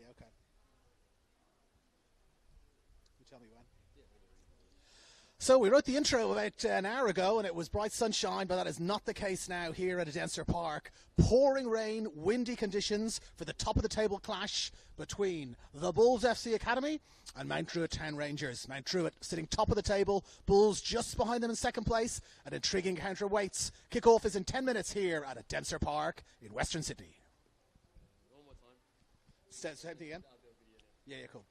yeah, okay. You tell me when. So we wrote the intro about an hour ago and it was bright sunshine, but that is not the case now here at Denser Park. Pouring rain, windy conditions for the top of the table clash between the Bulls FC Academy and Mount Druitt Town Rangers. Mount Druitt sitting top of the table, Bulls just behind them in second place. An intriguing encounter awaits. Kickoff is in 10 minutes here at Denser Park in Western Sydney. One more time. Same thing again? I'll do a video now. Yeah, cool.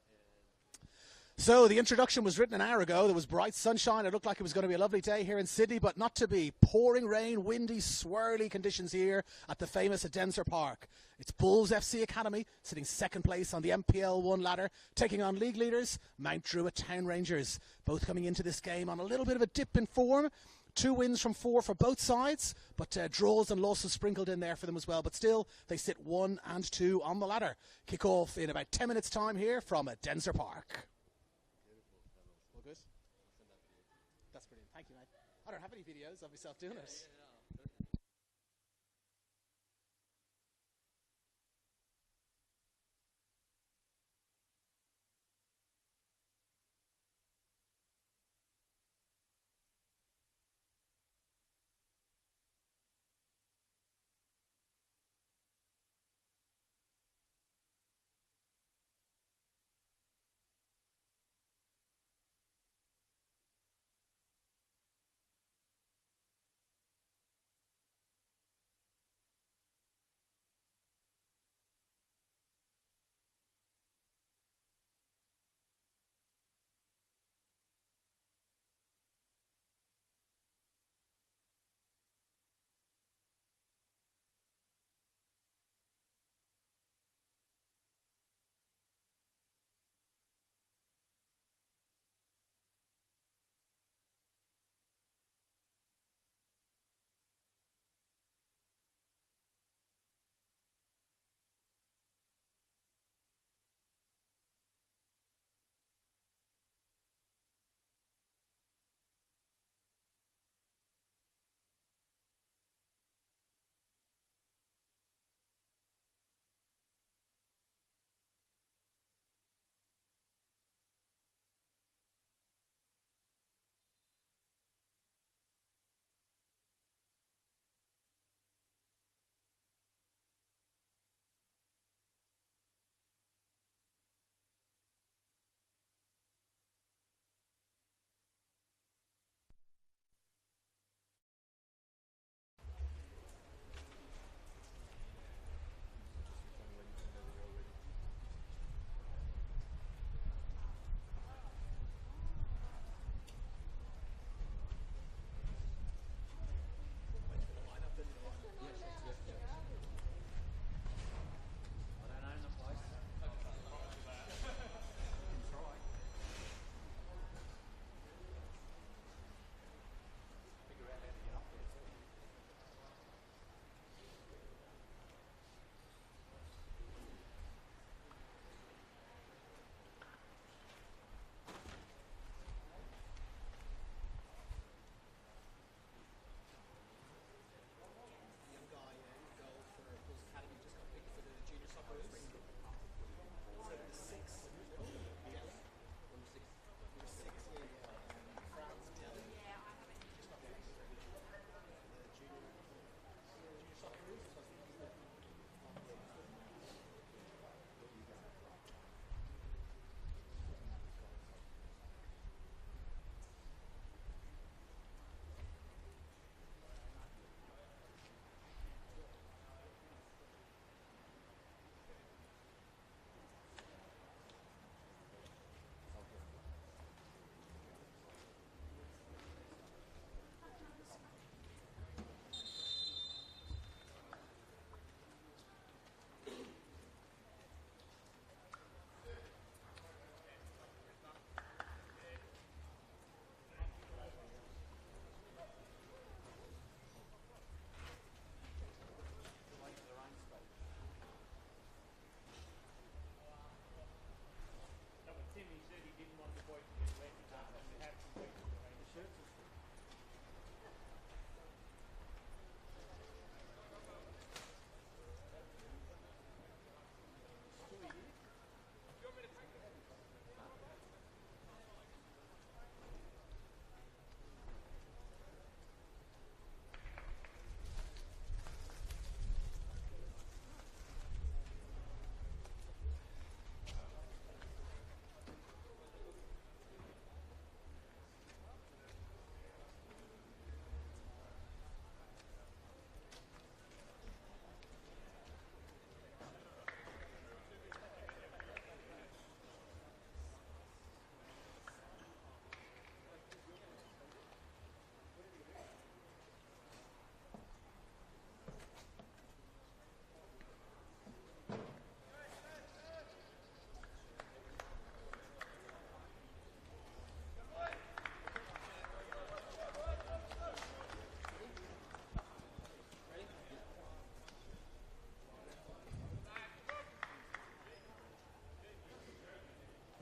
So the introduction was written an hour ago. There was bright sunshine. It looked like it was going to be a lovely day here in Sydney, but not to be. Pouring rain, windy, swirly conditions here at the famous Denser Park. It's Bulls FC Academy sitting second place on the MPL1 ladder, taking on league leaders Mount Druitt Town Rangers. Both coming into this game on a little bit of a dip in form. 2 wins from 4 for both sides, but draws and losses sprinkled in there for them as well. But still, they sit 1 and 2 on the ladder. Kick off in about 10 minutes' time here from Denser Park. Good. That's brilliant. Thank you, mate. I don't have any videos of myself doing it.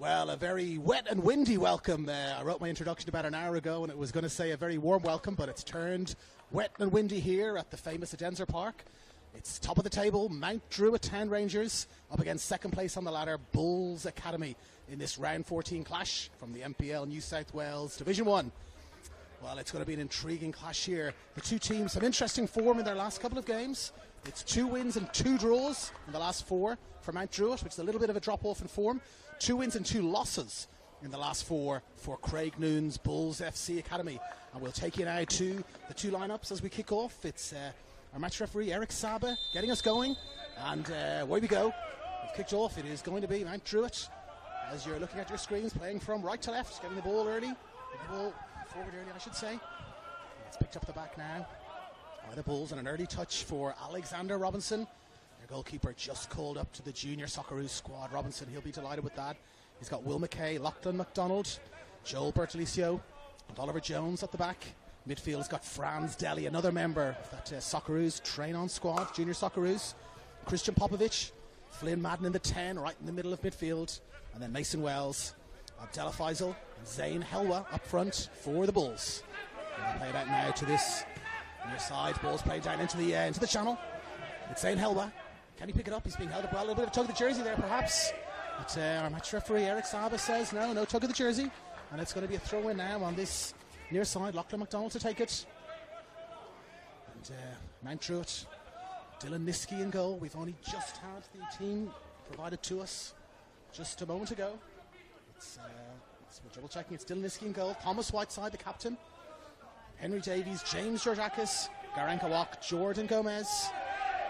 Well, a very wet and windy welcome. I wrote my introduction about an hour ago and it was going to say a very warm welcome, but it's turned wet and windy here at the famous Edensor Park. It's top of the table, Mount Druitt Town Rangers up against second place on the ladder, Bulls Academy, in this round 14 clash from the MPL New South Wales Division 1. Well, it's going to be an intriguing clash here. The two teams have interesting form in their last couple of games. It's 2 wins and 2 draws in the last 4 for Mount Druitt, which is a little bit of a drop-off in form. 2 wins and 2 losses in the last 4 for Craig Noon's Bulls FC Academy. And we'll take you now to the 2 lineups as we kick off. It's our match referee, Eric Saba, getting us going. And away we go. We've kicked off. It is going to be Mount Druitt, as you're looking at your screens, playing from right to left, getting the ball early. The ball forward early, I should say. It's picked up the back now by the Bulls, and an early touch for Alexander Robinson. Their goalkeeper just called up to the junior Socceroos squad. Robinson, he'll be delighted with that. He's got Will McKay, Lachlan McDonald, Joel Bertolicio, and Oliver Jones at the back. Midfield's got Franz Deli, another member of that Socceroos train-on squad, junior Socceroos. Christian Popovich, Flynn Madden in the 10, right in the middle of midfield. And then Mason Wells, Abdallah Faisal, and Zayn Helwa up front for the Bulls. And they play it out now to this near side. Ball's played down into the channel. It's Zayn Helwa. Can he pick it up? He's being held up well. A little bit of a tug of the jersey there, perhaps. But our match referee, Eric Saba, says no tug of the jersey. And it's going to be a throw-in now on this near side. Lachlan McDonald to take it. And Mount Druitt, Dylan Niski in goal. We've only just had the team provided to us just a moment ago. We're double checking. It's Dylan Niski in goal. Thomas Whiteside, the captain. Henry Davies, James Georgiakis, Garanka Walk, Jordan Gomez.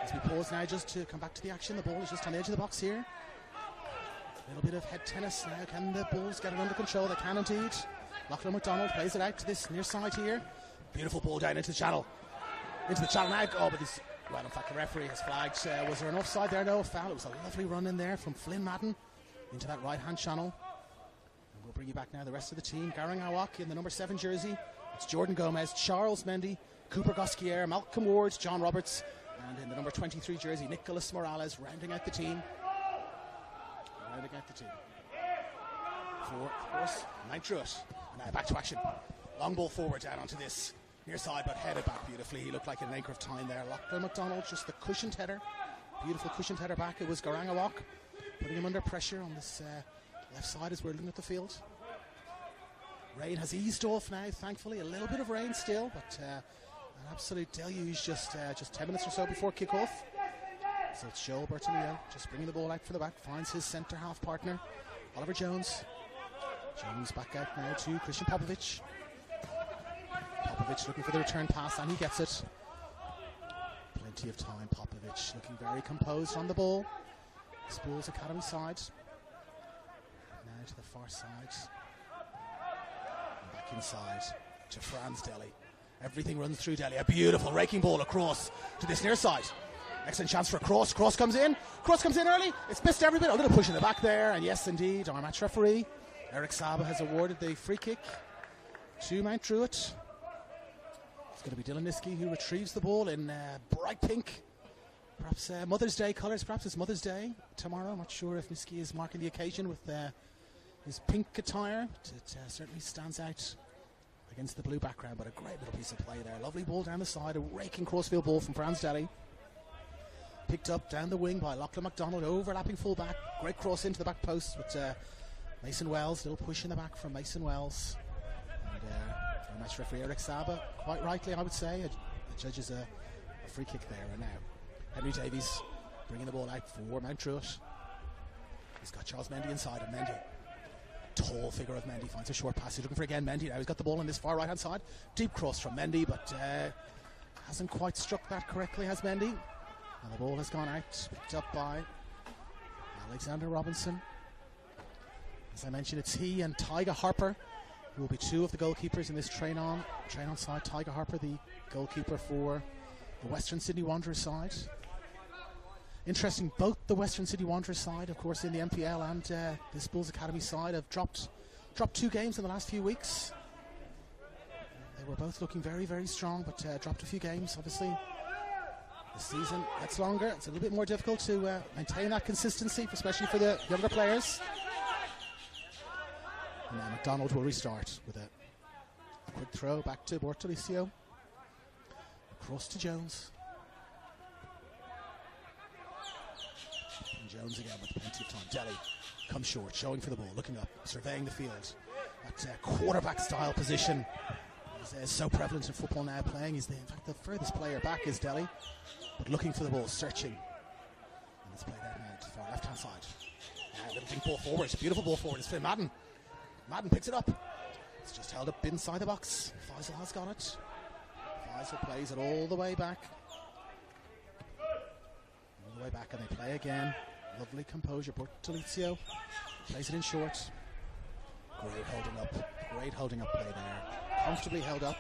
As we pause now just to come back to the action, the ball is just on the edge of the box here. A little bit of head tennis now. Can the Bulls get it under control? They can indeed. Lachlan McDonald plays it out to this near side here. Beautiful ball down into the channel. Into the channel now. Oh, but well, in fact, the referee has flagged. Was there an offside there? No, foul. It was a lovely run in there from Flynn Madden into that right-hand channel. And we'll bring you back now the rest of the team. Garang Awak in the number 7 jersey. It's Jordan Gomez, Charles Mendy, Cooper Gosquier, Malcolm Ward, John Roberts, and in the number 23 jersey, Nicholas Morales, rounding out the team. For, of course, Mount Druitt. And now back to action. Long ball forward down onto this near side, but headed back beautifully. He looked like an anchor of time there. Lachlan McDonald, just the cushioned header. Beautiful cushioned header back. It was Garang Awak putting him under pressure on this left side as we're looking at the field. Rain has eased off now, thankfully. A little bit of rain still, but an absolute deluge just 10 minutes or so before kick-off. So it's Joel Bertolillo just bringing the ball out from the back, finds his centre-half partner, Oliver Jones. Jones back out now to Christian Popovich. Popovich looking for the return pass, and he gets it. Plenty of time. Popovich looking very composed on the ball. Bulls Academy side. Now to the far side. And back inside to Franz Deli. Everything runs through Deli. A beautiful raking ball across to this near side. Excellent chance for a cross. Cross comes in. Cross comes in early. It's missed every bit. A little push in the back there. And yes, indeed, our match referee, Eric Saba, has awarded the free kick to Mount Druitt. It's going to be Dylan Niski who retrieves the ball in bright pink. Perhaps Mother's Day colours. Perhaps it's Mother's Day tomorrow. I'm not sure if Niski is marking the occasion with his pink attire. It certainly stands out against the blue background, but a great little piece of play there. Lovely ball down the side. A raking crossfield ball from Franz Deli. Picked up down the wing by Lachlan McDonald, overlapping full-back. Great cross into the back post with Mason Wells. Little push in the back from Mason Wells. And our match referee Eric Saba, quite rightly I would say, judges a free kick there. And now Henry Davies bringing the ball out for Mount Druitt. He's got Charles Mendy inside, and Mendy, tall figure of Mendy, finds a short pass. He's looking for again Mendy. Now he's got the ball on this far right hand side. Deep cross from Mendy, but hasn't quite struck that correctly, has Mendy. And the ball has gone out, picked up by Alexander Robinson. As I mentioned, it's he and Tyga Harper who will be 2 of the goalkeepers in this train-on side. Tyga Harper, the goalkeeper for the Western Sydney Wanderers side. Interesting, both the Western Sydney Wanderers side, of course, in the MPL, and this Bulls Academy side have dropped 2 games in the last few weeks. They were both looking very, very strong, but dropped a few games, obviously. The season gets longer. It's a little bit more difficult to maintain that consistency, especially for the younger players. And now McDonald will restart with a quick throw back to Bortolicio. Across to Jones. And Jones again with plenty of time. Delhi comes short, showing for the ball, looking up, surveying the field. That quarterback style position is so prevalent in football now. Playing is in fact the furthest player back is Delhi, but looking for the ball, searching. And it's played out now to the far left hand side. Little deep ball forward, beautiful ball forward. It's Finn Madden. Madden picks it up. It's just held up inside the box. Faisal has got it. Faisal plays it all the way back. All the way back, and they play again. Lovely composure. Bortolicio plays it in short. Great holding up play there. Comfortably held up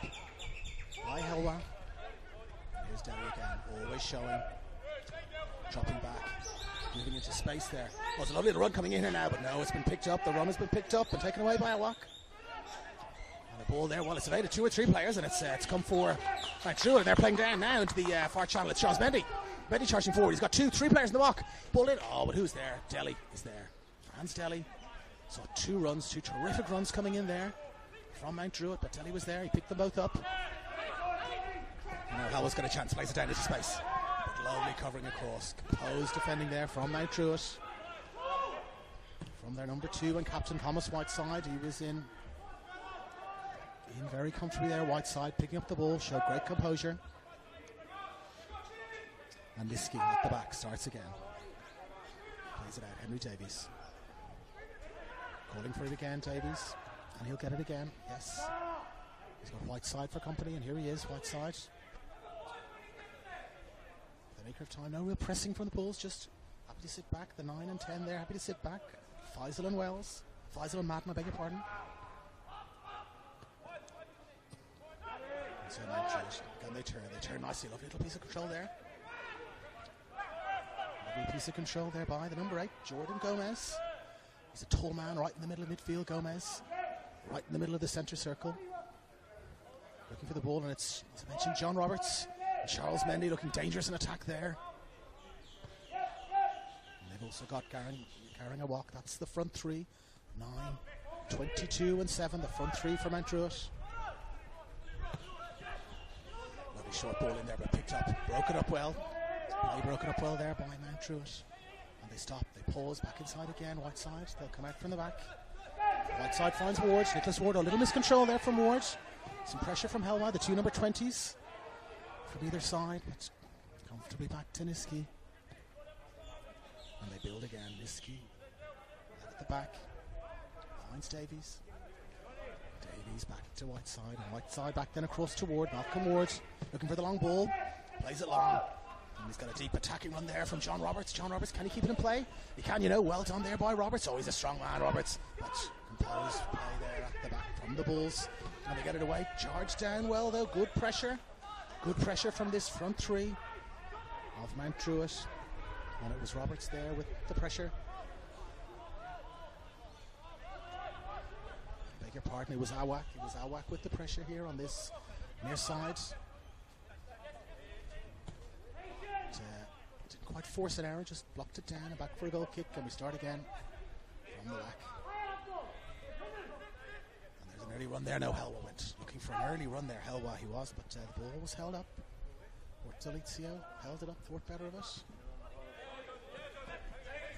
by Helwa. Here's Delhi again, always showing. Dropping back. Moving into space there. Oh, it's a lovely little run coming in here now, but no, it's been picked up. The run has been picked up and taken away by Awak. And the ball there, well, it's evaded 2 or 3 players, and it's come for Druitt, and they're playing down now into the far channel. It's Charles Mendy. Mendy charging forward. He's got 3 players in the walk. Ball in. Oh, but who's there? Delhi is there. Franz Delhi. Saw 2 runs, 2 terrific runs coming in there from Mount Druitt, but Delhi was there. He picked them both up. Helwa's got a chance. Plays it down into space. Lovely covering across. Composed defending there from Mount Druitt. From their number 2 and captain Thomas Whiteside. He was in very comfortably there. Whiteside picking up the ball. Showed great composure. And Liski at the back. Starts again. Plays it out. Henry Davies. Calling for it again, Davies. And he'll get it again. Yes. He's got Whiteside for company. And here he is, Whiteside. The maker of time, no real pressing from the Bulls, just happy to sit back. The 9 and 10 there, happy to sit back. Faisal and Wells. Faisal and Madden, I beg your pardon. So again they turn nicely. Lovely little piece of control there. Lovely piece of control there by the number 8, Jordan Gomez. He's a tall man right in the middle of midfield, Gomez. Right in the middle of the centre circle. Looking for the ball, and it's, as I mentioned, John Roberts. Charles Mendy looking dangerous in attack there. And they've also got carrying a walk. That's the front 3. 9, 22 and 7. The front 3 for Mount Druitt. Lovely short ball in there, but picked up. Broken up well. Play broken up well there by Mount Druitt. And they stop. They pause. Back inside again. Whiteside. They'll come out from the back. Whiteside finds Ward. Nicholas Ward. A little miscontrol there from Ward. Some pressure from Helwa. The 2 number 20s. From either side, but comfortably back to Niski. And they build again. Niski at the back. Finds Davies. Davies back to Whiteside. And Whiteside back then across to Ward. Malcolm Ward looking for the long ball. Plays it long. And he's got a deep attacking run there from John Roberts. John Roberts, can he keep it in play? He can, well done there by Roberts. Oh, he's a strong man, Roberts. But composed play there at the back from the Bulls. And they get it away. Charge down well, though. Good pressure. Good pressure from this front 3 of Mount Druitt. And it was Roberts there with the pressure. I beg your pardon, it was Awak. It was Awak with the pressure here on this near side. Didn't quite force an error, just blocked it down and back for a goal kick. And we start again from the back. An early run there. No, Helwa went looking for an early run there. Helwa he was, but the ball was held up. Bortolicio held it up, thought better of it.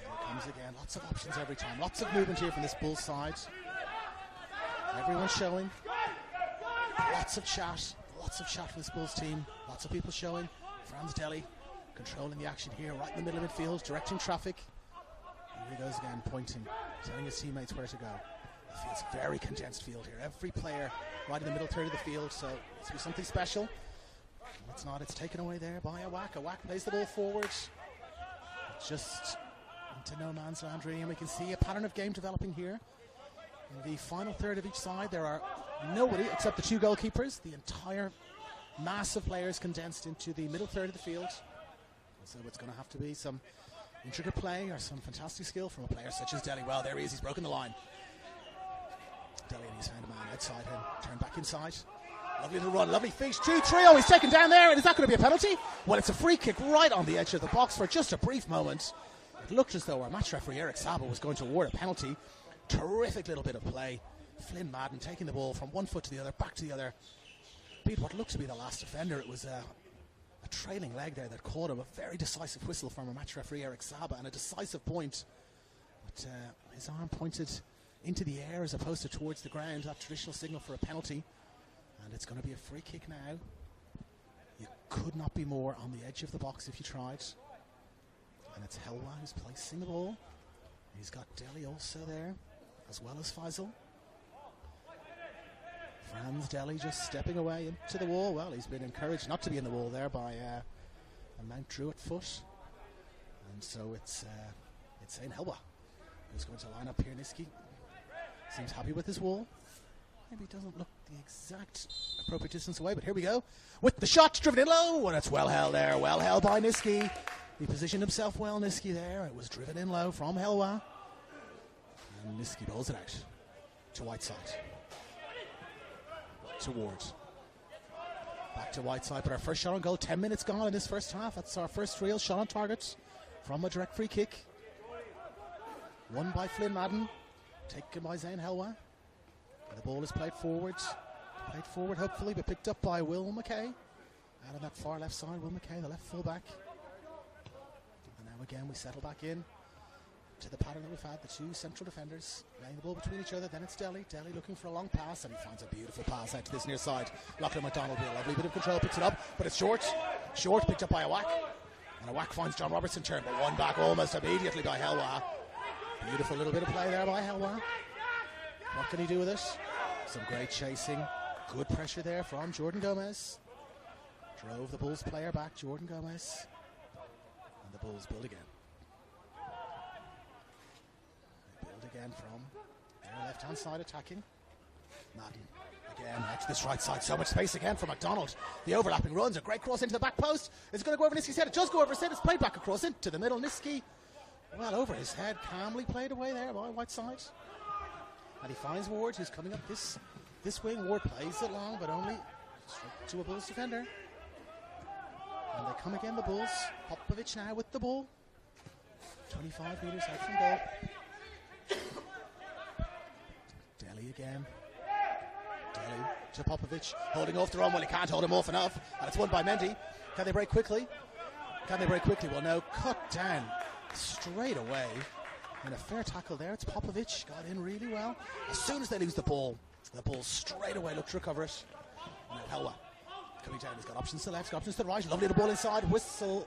And it comes again. Lots of options every time. Lots of movement here from this Bull side. Everyone's showing. Lots of chat. Lots of chat from this Bulls team. Lots of people showing. Franz Delhi controlling the action here, right in the middle of midfield, directing traffic. Here he goes again, pointing, telling his teammates where to go. The field's a very condensed field here. Every player right in the middle third of the field, so it's be something special. It's not. It's taken away there by Awak. Awak plays the ball forward. It's just into no man's land really, and we can see a pattern of game developing here. In the final third of each side, there are nobody except the 2 goalkeepers. The entire mass of players condensed into the middle third of the field. So it's going to have to be some intricate play or some fantastic skill from a player such as Delhi. Well, there he is. He's broken the line. Delhi and he's found a man outside him. Turn back inside. Lovely little run. Lovely fish. 2-3. Oh, he's taken down there. And is that going to be a penalty? Well, it's a free kick right on the edge of the box for just a brief moment. It looked as though our match referee, Eric Saba, was going to award a penalty. Terrific little bit of play. Flynn Madden taking the ball from one foot to the other, back to the other. Beat what looked to be the last defender. It was a trailing leg there that caught him. A very decisive whistle from our match referee Eric Saba, and a decisive point. But his arm pointed into the air as opposed to towards the ground. That traditional signal for a penalty. And it's going to be a free kick now. You could not be more on the edge of the box if you tried. And it's Helwa who's placing the ball. He's got Deli also there, as well as Faisal. Franz Deli just stepping away into the wall. Well, he's been encouraged not to be in the wall there by a Mount Druitt foot. And so it's Saint Helwa who's going to line up here. Niski seems happy with his wall. Maybe doesn't look the exact appropriate distance away, but here we go. With the shot driven in low, and it's well held there. Well held by Niski. He positioned himself well, Niski there. It was driven in low from Helwa. And Niski bowls it out to Whiteside. Towards. Back to Whiteside, but our first shot on goal. 10 minutes gone in this first half. That's our first real shot on target from a direct free kick. Won by Flynn Madden. Taken by Zayn Helwa. And the ball is played forward. Played forward, hopefully, but picked up by Will McKay. Out on that far left side, Will McKay, the left full-back. And now again, we settle back in to the pattern that we've had, the two central defenders laying the ball between each other. Then it's Deli looking for a long pass, and he finds a beautiful pass out to this near side. Lachlan McDonald with a lovely bit of control, picks it up, but it's short, picked up by a whack, and a whack finds John Robertson turn, but one back almost immediately by Helwa. Beautiful little bit of play there by Helwa. What can he do with it? Some great chasing, good pressure there from Jordan Gomez. Drove the Bulls player back, Jordan Gomez, and the Bulls build again. Again from their left-hand side attacking. Madden again out to this right side. So much space again for McDonald. The overlapping runs. A great cross into the back post. Is it going to go over Niski's head? It does go over his head. It's played back across into the middle. Niski, well, over his head. Calmly played away there by Whiteside. And he finds Ward, who's coming up this wing. Ward plays it long, but only straight to a Bulls defender. And they come again, the Bulls. Popovic now with the ball. 25 metres out from goal. Deli again. Deli to Popovic, holding off the run. Well, he can't hold him off enough, and it's won by Mendy. Can they break quickly? Well, no, cut down straight away. And a fair tackle there. It's Popovic, got in really well. As soon as they lose the ball straight away look to recover it. Now Helwa coming down. He's got options to the left, got options to the right. Lovely the ball inside. Whistle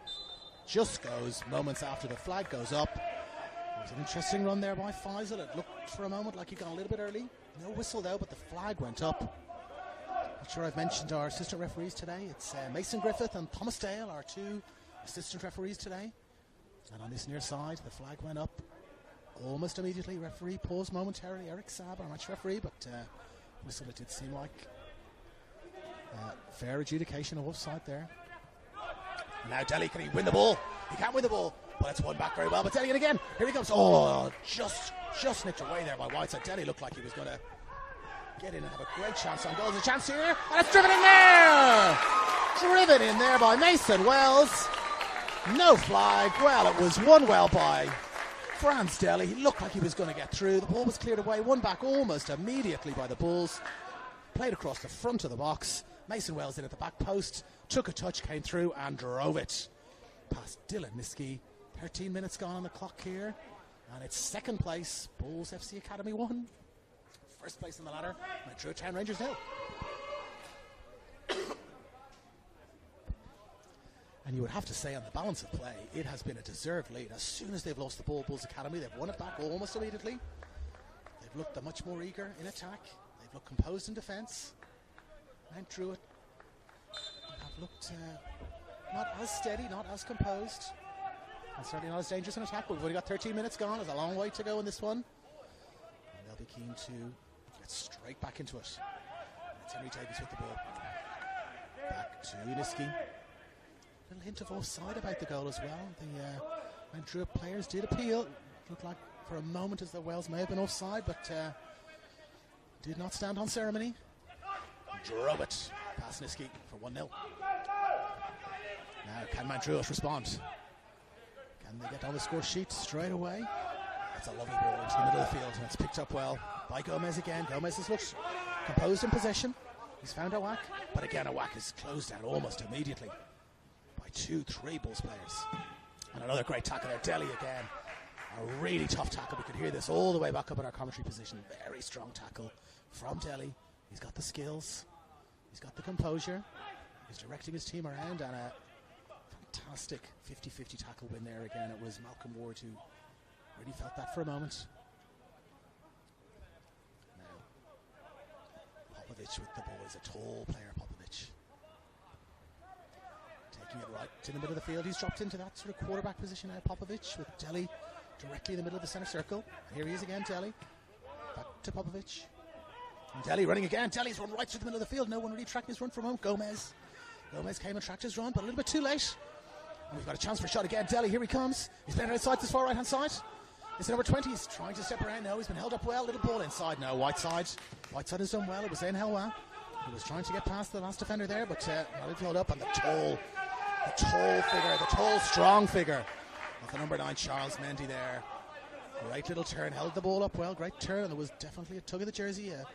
just goes moments after the flag goes up. It was an interesting run there by Faisal. It looked for a moment like he got a little bit early. No whistle though, but the flag went up. Not sure I've mentioned our assistant referees today. It's Mason Griffith and Thomas Dale, our two assistant referees today. And on this near side, the flag went up almost immediately. Referee paused momentarily. Eric Saab, our match referee, but whistle, it did seem like fair adjudication of offside there. And now Deli, can he win the ball? He can't win the ball. But it's won back very well. But Deli again. Here he comes. Oh, just nicked away there by Whiteside. Deli looked like he was going to get in and have a great chance on goal. There's a chance here. And it's driven in there. Driven in there by Mason Wells. No flag. Well, it was won well by Franz Deli. He looked like he was going to get through. The ball was cleared away. Won back almost immediately by the Bulls. Played across the front of the box. Mason Wells in at the back post. Took a touch, came through and drove it past Dylan Niski. 13 minutes gone on the clock here, and it's second place, Bulls FC Academy 1. First place on the ladder, and Druitt Town Rangers 0. And you would have to say on the balance of play, it has been a deserved lead. As soon as they've lost the ball, Bulls Academy, they've won it back almost immediately. They've looked much more eager in attack. They've looked composed in defence. And Druitt have looked not as steady, not as composed. And certainly not as dangerous in attack, but we've only got 13 minutes gone. There's a long way to go in this one. And they'll be keen to get straight back into it. And it's Henry Davies with the ball. Back to Niski. Little hint of offside about the goal as well. The Druitt players did appeal. It looked like for a moment as though Wells may have been offside, but did not stand on ceremony. Drove it past Niski for 1-0. Now can Druitt respond? Can they get on the score sheet straight away? That's a lovely ball into the middle of the field, and it's picked up well by Gomez again. Gomez has looked composed in possession. He's found a whack, but again a whack is closed down almost immediately by 2-3 Bulls players. And another great tackle there, Delhi again. A really tough tackle. We could hear this all the way back up in our commentary position. Very strong tackle from Delhi. He's got the skills. He's got the composure. He's directing his team around, and a fantastic 50-50 tackle win there again. It was Malcolm Ward who really felt that for a moment. Now, Popovic with the ball. He's a tall player, Popovic. Taking it right to the middle of the field. He's dropped into that sort of quarterback position now, Popovic, with Delhi directly in the middle of the centre circle. And here he is again, Delhi. Back to Popovic. And Delhi running again. Delhi's run right through the middle of the field. No one really tracking his run from him. Gomez came and tracked his run, but a little bit too late. And we've got a chance for a shot again. Delhi, here he comes. He's playing outside this far right-hand side. It's number 20. He's trying to step around. No, he's been held up well. Little ball inside. No, Whiteside. Whiteside has done well. It was in well. He was trying to get past the last defender there, but not held up. And the tall figure, the tall, strong figure of the number 9, Charles Mendy there. Great little turn. Held the ball up well. Great turn. And there was definitely a tug of the jersey. A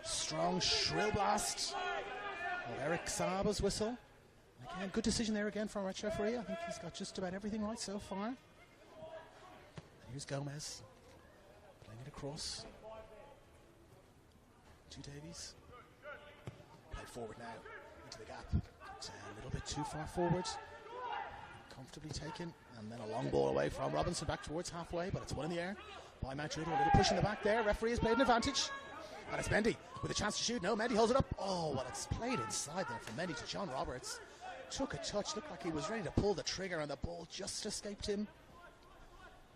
strong, shrill blast of Eric Saba's whistle. Again, good decision there again from our referee. I think he's got just about everything right so far. And here's Gomez playing it across to Davies. Play forward now into the gap. It's a little bit too far forward. Comfortably taken, and then a long ball away from Robinson back towards halfway, but it's one in the air by Matt Druitt. A little push in the back there. Referee has played an advantage. And it's Mendy with a chance to shoot. No, Mendy holds it up. Oh, well, it's played inside there from Mendy to John Roberts. Took a touch, looked like he was ready to pull the trigger, and the ball just escaped him.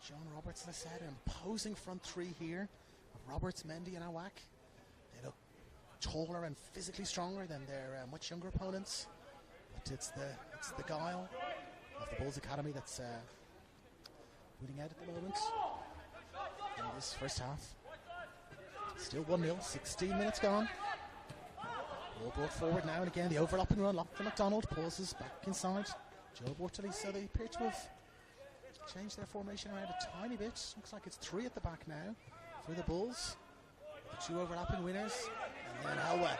John Roberts, as I said, an imposing front three here of Roberts, Mendy, and Awak. They look taller and physically stronger than their much younger opponents. But it's the guile of the Bulls Academy that's winning out at the moment in this first half. Still 1-0, 16 minutes gone. Ball brought forward now and again. The overlapping run. Lachlan McDonald pauses back inside. Joe Bortoli. So they appear to have changed their formation around a tiny bit. Looks like it's 3 at the back now for the Bulls. The 2 overlapping winners. And then Helwa.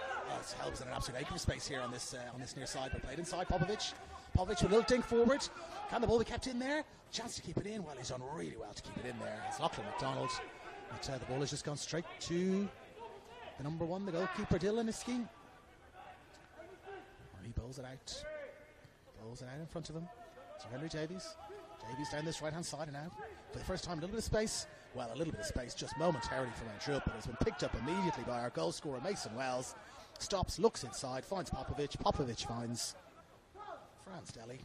Helwa's in an absolute acre of space here on this near side, but played inside. Popovic with a little dink forward. Can the ball be kept in there? Chance to keep it in. Well, he's done really well to keep it in there. It's Lachlan McDonald. But the ball has just gone straight to the number 1, the goalkeeper, Dylan Iski. He bowls it out. Bowls it out in front of him. To Henry Davies. Davies down this right-hand side, and now, for the first time, a little bit of space. Well, a little bit of space just momentarily from Druitt, but has been picked up immediately by our goal scorer, Mason Wells. Stops, looks inside, finds Popovic. Popovic finds Franz Delhi.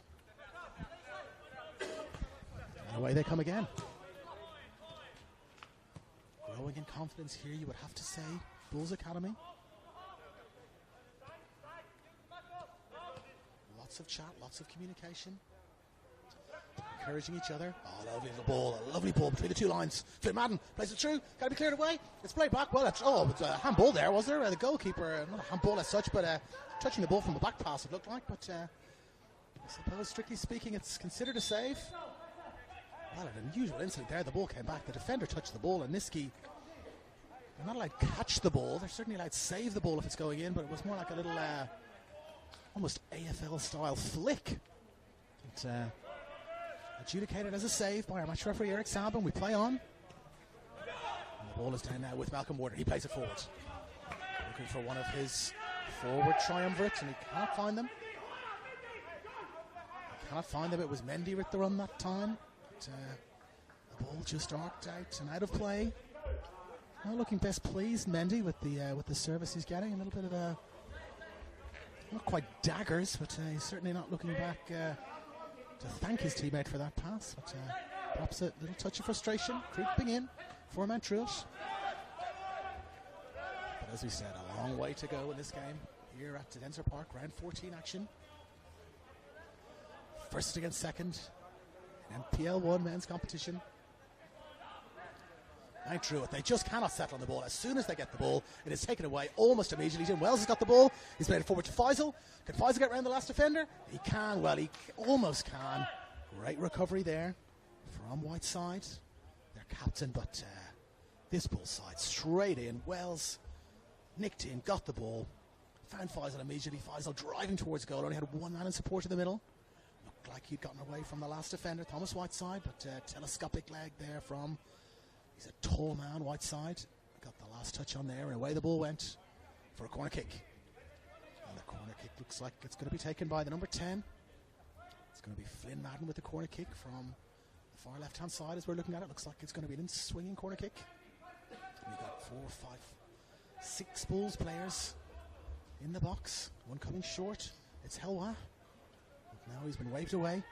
And away they come again. Growing in confidence here, you would have to say. Bulls Academy. Lots of chat, lots of communication. Encouraging each other. Oh, lovely little ball. A lovely ball between the 2 lines. Flynn Madden plays it through. Got to be cleared away. It's played back. Well, it's a handball there, was there? The goalkeeper, not a handball as such, but touching the ball from the back pass, it looked like. But I suppose, strictly speaking, it's considered a save. Well, an unusual incident there. The ball came back. The defender touched the ball, and Niski, they're not allowed to catch the ball. They're certainly allowed to save the ball if it's going in, but it was more like a little almost AFL-style flick. It's adjudicated as a save by our match referee, Eric Sabin. We play on. And the ball is down now with Malcolm Warder. He plays it forward. Looking for one of his forward triumvirates, and he cannot find them. It was Mendy with the run that time. But, the ball just arced out and out of play. Not looking best pleased, Mendy, with the service he's getting. A little bit of a... not quite daggers, but he's certainly not looking back to thank his teammate for that pass. But perhaps a little touch of frustration creeping in for Matt Druitt. But as we said, a long way to go in this game here at Denser Park. Round 14 action. First against second in NPL 1 men's competition. Matt Druitt, they just cannot settle on the ball. As soon as they get the ball, it is taken away almost immediately. Jim Wells has got the ball. He's played it forward to Faisal. Can Faisal get around the last defender? He can. Well, he almost can. Great recovery there from Whiteside, their captain, but this ball side straight in. Wells nicked in, got the ball, found Faisal immediately. Faisal driving towards goal, only had one man in support in the middle. Looked like he'd gotten away from the last defender, Thomas Whiteside, but telescopic leg there from, he's a tall man, Whiteside. Got the last touch on there, and away the ball went for a corner kick. And the corner kick looks like it's going to be taken by the number 10. It's going to be Flynn Madden with the corner kick from the far left-hand side as we're looking at it. Looks like it's going to be an in-swinging corner kick. We've got 4, 5, 6 Bulls players in the box. One coming short. It's Helwa. Now he's been waved away.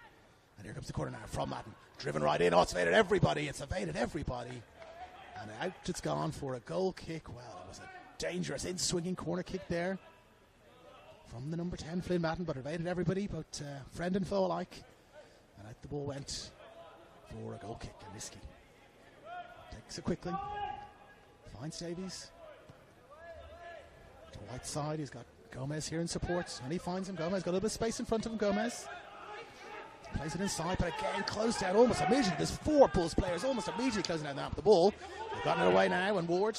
And here comes the corner now from Madden. Driven right in. Oh, it's evaded everybody. It's evaded everybody. And out it's gone for a goal kick. Well, it was a dangerous in-swinging corner kick there from the number 10, Flynn Madden, but evaded everybody, but friend and foe alike. And out the ball went for a goal kick. And Niski takes it quickly. Finds Davies. To Whiteside, he's got Gomez here in support, and he finds him. Gomez got a little bit of space in front of him. Gomez plays it inside, but again closed down almost immediately. There's 4 Bulls players almost immediately closing down the ball. They've gotten it away now, and Ward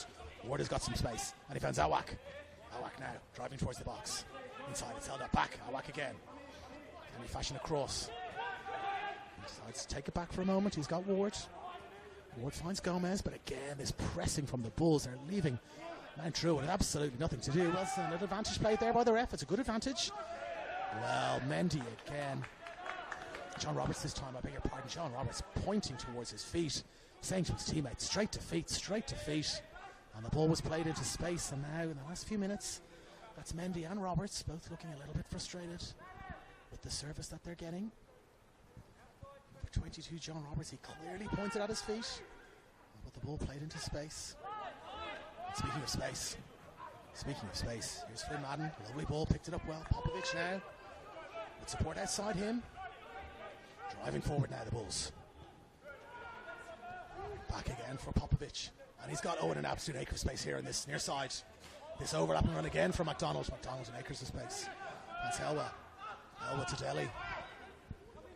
has got some space, and he finds Awak. Awak now driving towards the box. Inside, it's held up back. Awak again. Can he fashion a cross? He decides to take it back for a moment. He's got Ward. Ward finds Gomez, but again, this pressing from the Bulls. They're leaving Mount Druitt with absolutely nothing to do. Well, it's an advantage played there by the ref. It's a good advantage. Well, Mendy again. John Roberts this time, I beg your pardon. John Roberts pointing towards his feet, saying to his teammates, straight to feet, straight to feet. And the ball was played into space, and now in the last few minutes, that's Mendy and Roberts, both looking a little bit frustrated with the service that they're getting. Number 22, John Roberts, he clearly pointed at his feet, but the ball played into space. And speaking of space, here's Flynn Madden, lovely ball, picked it up well. Popovic now, with support outside him. Driving forward now, the Bulls. Back again for Popovic. And he's got Owen an absolute acre of space here on this near side. This overlapping run again for McDonald. McDonald and acres of space. That's Helwa. Helwa to Delhi.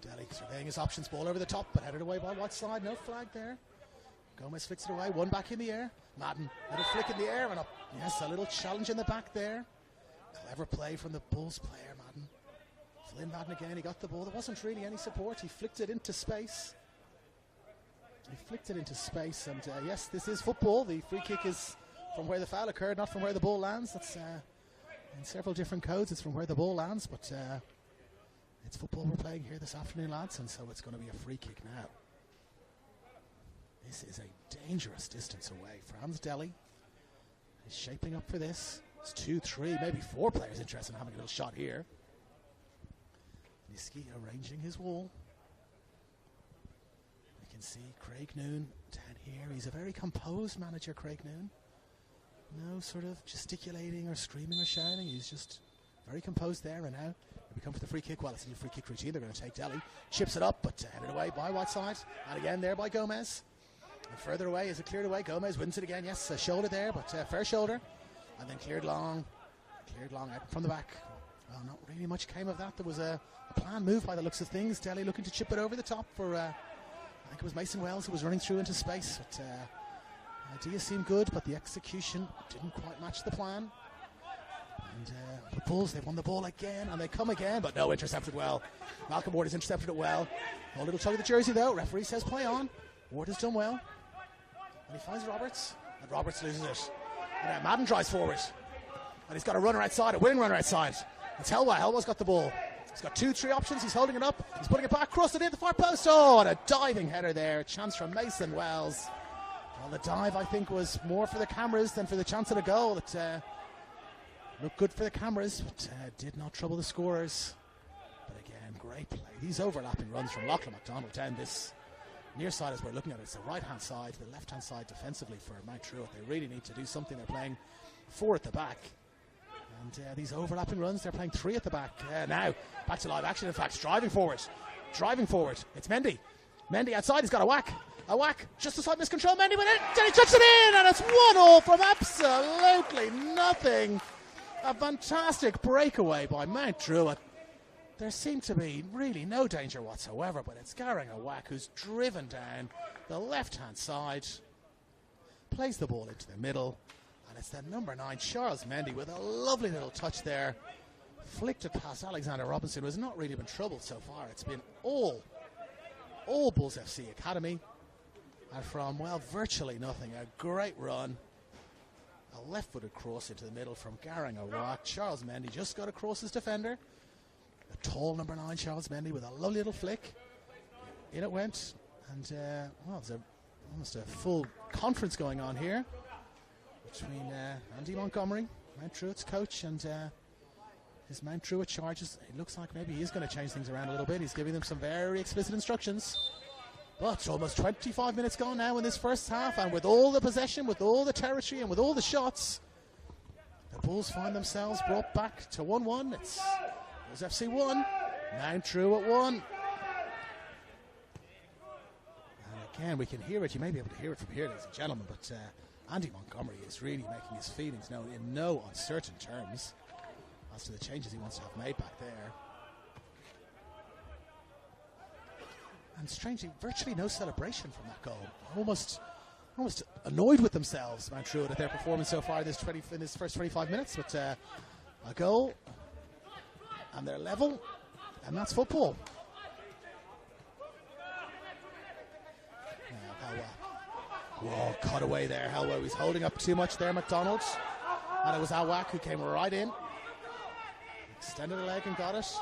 Delhi surveying his options. Ball over the top, but headed away by Whiteside. No flag there. Gomez flicks it away. One back in the air. Madden. Little flick in the air and up. Yes, a little challenge in the back there. Clever play from the Bulls player, Madden. Flynn Madden again. He got the ball. There wasn't really any support. He flicked it into space. And yes, this is football. The free kick is from where the foul occurred, not from where the ball lands. That's in several different codes. It's from where the ball lands, but it's football we're playing here this afternoon, lads, and so it's going to be a free kick now. This is a dangerous distance away. Franz Delhi is shaping up for this. It's 2, 3, maybe 4 players interested in having a little shot here. Niski arranging his wall. You can see Craig Noon down here. He's a very composed manager, Craig Noon. No sort of gesticulating or screaming or shouting. He's just very composed there. And now we come for the free kick. Well, it's a new free kick routine. They're going to take Delhi. Chips it up, but headed away by Whiteside. And again there by Gomez. And further away, is it cleared away? Gomez wins it again. Yes, a shoulder there, but fair shoulder. And then cleared long out from the back. Well, not really much came of that. There was a planned move by the looks of things. Delhi looking to chip it over the top for, I think it was Mason Wells who was running through into space. But the idea seemed good, but the execution didn't quite match the plan. And the Bulls, they've won the ball again, and they come again, but no, intercepted well. Malcolm Ward has intercepted it well. A little tug of the jersey, though. Referee says play on. Ward has done well. And he finds Roberts, and Roberts loses it. And now Madden drives forward. And he's got a runner outside, a winning runner outside. It's Helwa. Helwa's got the ball. He's got 2, 3 options. He's holding it up. He's putting it back, crossed it in the far post. Oh, and a diving header there. A chance from Mason Wells. Well, the dive, I think, was more for the cameras than for the chance at a goal. It looked good for the cameras, but did not trouble the scorers. But again, great play. These overlapping runs from Lachlan McDonald down this near side as we're looking at it. It's the right-hand side, the left-hand side defensively for Mount Druitt. They really need to do something. They're playing 4 at the back. And these overlapping runs, they're playing 3 at the back. Now, back to live action, in fact, driving forward. It's Mendy. Mendy outside, he's got a whack. Just a slight miscontrol. Mendy with it, and he chucks it in, and it's 1-1 from absolutely nothing. A fantastic breakaway by Mount Druitt. There seemed to be really no danger whatsoever, but it's Garang Awak who's driven down the left-hand side. plays the ball into the middle, and it's the number 9, Charles Mendy, with a lovely little touch there. Flicked it past Alexander Robinson, who has not really been troubled so far. It's been all Bulls FC Academy, and from, well, virtually nothing. A great run. A left-footed cross into the middle from Garang Awak. Charles Mendy just got across his defender. The tall number 9, Charles Mendy, with a lovely little flick. In it went, and well, there's almost a full conference going on here between Andy Montgomery, Mount Druitt's coach, and his Mount Druitt charges. It looks like maybe he is going to change things around a little bit. He's giving them some very explicit instructions. But almost 25 minutes gone now in this first half, and with all the possession, with all the territory, and with all the shots, the Bulls find themselves brought back to 1-1. It's Bulls FC 1, Mount Druitt 1. And again, we can hear it. You may be able to hear it from here, ladies and gentlemen, but Andy Montgomery is really making his feelings known in no uncertain terms as to the changes he wants to have made back there. And strangely, virtually no celebration from that goal. Almost annoyed with themselves, Mount Druitt, at their performance so far in this first 25 minutes. But a goal, and they're level, and that's football. Whoa, cut away there. Helwa was holding up too much there, McDonald. And it was Awak who came right in. Extended a leg and got it.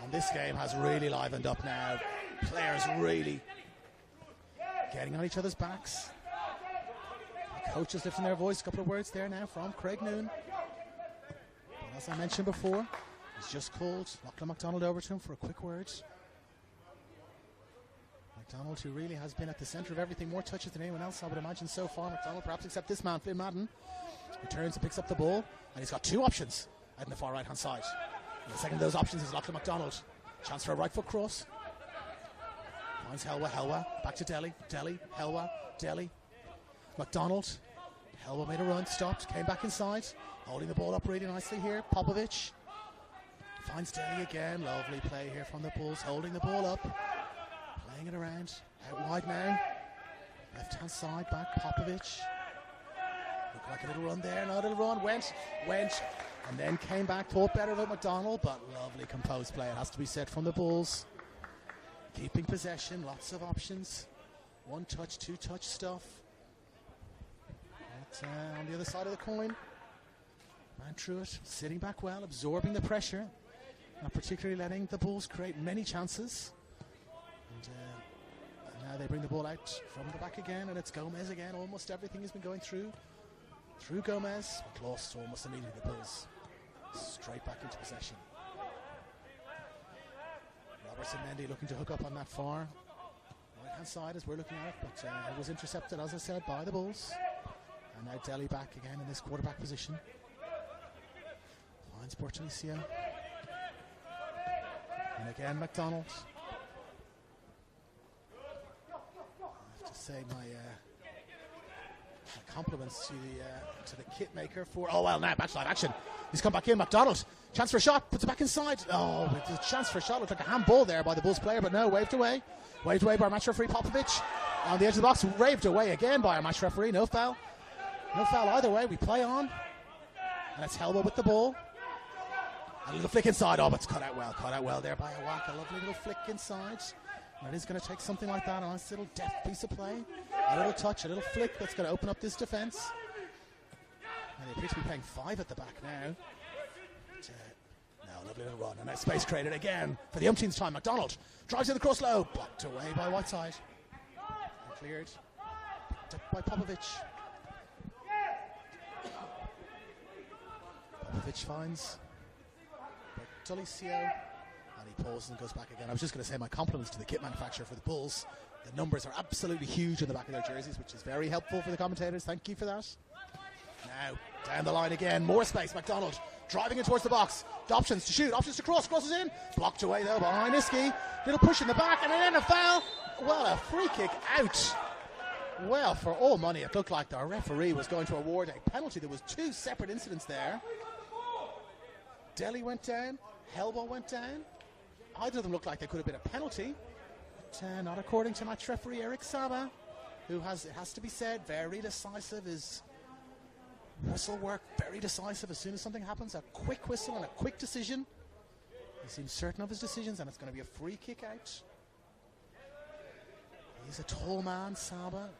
And this game has really livened up now. Players really getting on each other's backs. The coaches lifting their voice. A couple of words there now from Craig Noon. But as I mentioned before, he's just called Lachlan MacDonald over to him for a quick word. MacDonald, who really has been at the centre of everything, more touches than anyone else, I would imagine, so far. MacDonald, perhaps except this man, Finn Madden, returns and picks up the ball, and he's got two options out in the far right-hand side. And the second of those options is Lachlan MacDonald. Chance for a right foot cross. Finds Helwa, back to Delhi, Helwa, Delhi. MacDonald, Helwa made a run, stopped, came back inside, holding the ball up really nicely here. Popovic finds Delhi again, lovely play here from the Bulls, holding the ball up. Playing it around, out wide now. Left hand side, back, Popovic. Looked like a little run there, no little run, went, and then came back, thought better about MacDonald, but lovely composed play, it has to be said, from the Bulls. Keeping possession, lots of options. One touch, two touch stuff. But on the other side of the coin, Mount Druitt sitting back well, absorbing the pressure, not particularly letting the Bulls create many chances. And now they bring the ball out from the back again, and it's Gomez again. Almost everything has been going through Gomez, but lost almost immediately. The Bulls straight back into possession. Robertson Mendy looking to hook up on that far right hand side as we're looking at it, but it was intercepted, as I said, by the Bulls. And now Delhi back again in this quarterback position. Finds Bortolicio. And again MacDonald. Say my compliments to the kit maker for. Oh well, now backslide action. He's come back in. MacDonald, chance for a shot, puts it back inside. Oh, the chance for a shot looked like a handball there by the Bulls player, but no, waved away by our match referee Popovic on the edge of the box. Waved away again by our match referee. No foul either way. We play on, and it's Helwa with the ball. A little flick inside. Oh, but it's cut out well there by Awak. A lovely little flick inside. And it is going to take something like that, a nice little deft piece of play, a little touch, a little flick that's going to open up this defence. And they appear to be playing 5 at the back now. But, no, lovely little run, and now space created again for the umpteenth time. MacDonald drives in the cross low, blocked away by Whiteside. And cleared, picked up by Popovic. Popovic finds Bortolicio. And he pauses and goes back again. I was just going to say my compliments to the kit manufacturer for the Bulls. The numbers are absolutely huge on the back of their jerseys, which is very helpful for the commentators. Thank you for that. Now, down the line again. More space. MacDonald driving in towards the box. Options to shoot. Options to cross. Crosses in. Blocked away, though, by Niski. Little push in the back. And then a foul. Well, a free kick out. Well, for all money, it looked like the referee was going to award a penalty. There was 2 separate incidents there. Delhi went down. Helwa went down. Either of them looked like they could have been a penalty, but not according to match referee Eric Saba. who has, it has to be said, very decisive. His whistle work, very decisive. As soon as something happens, a quick whistle and a quick decision. He seems certain of his decisions, and it's going to be a free kick out. He's a tall man, Saba.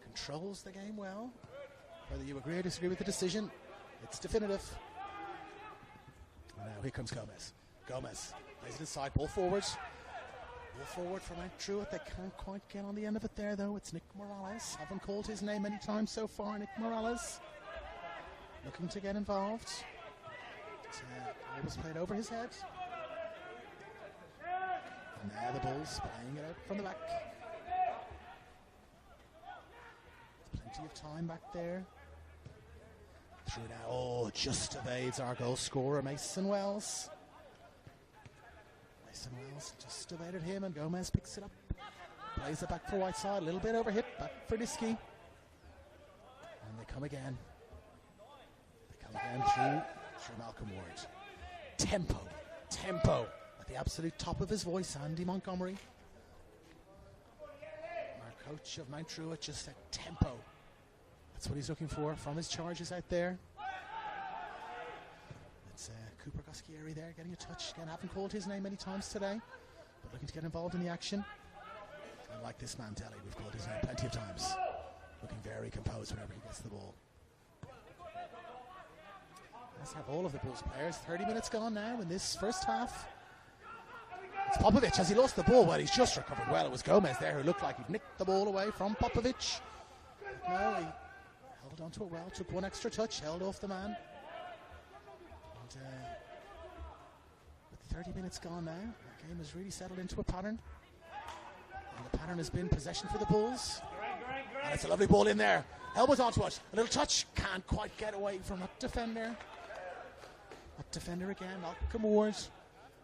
Controls the game well. Whether you agree or disagree with the decision, it's definitive. And now here comes Gomez. Gomez plays it inside, ball forward. Ball forward from Druitt. They can't quite get on the end of it there, though. It's Nick Morales. Haven't called his name many times so far, Nick Morales. Looking to get involved. It was played over his head. And now the Bulls playing it out from the back. Plenty of time back there. Through now. Oh, just evades our goal scorer, Mason Wells. Mason Wells just evaded him, and Gomez picks it up. Plays it back for Whiteside. A little bit overhit. Back for Niski. And they come again. Through Malcolm Ward. Tempo. At the absolute top of his voice, Andy Montgomery. Our coach of Mount Druitt just said tempo. That's what he's looking for from his charges out there. It's Cooper Goschieri there getting a touch. Again, haven't called his name many times today, but looking to get involved in the action. And like this man, Telly, we've called his name plenty of times. Looking very composed whenever he gets the ball. Let's have all of the Bulls players. 30 minutes gone now in this first half. It's Popovic. Has he lost the ball? Well, he's just recovered well. It was Gomez there who looked like he'd nicked the ball away from Popovic. No, he held on to it well. Took one extra touch. Held off the man. And with 30 minutes gone now, the game has really settled into a pattern. And the pattern has been possession for the Bulls. And it's a lovely ball in there. Helmet onto it. A little touch. Can't quite get away from that defender. That defender again. Malcolm Ward.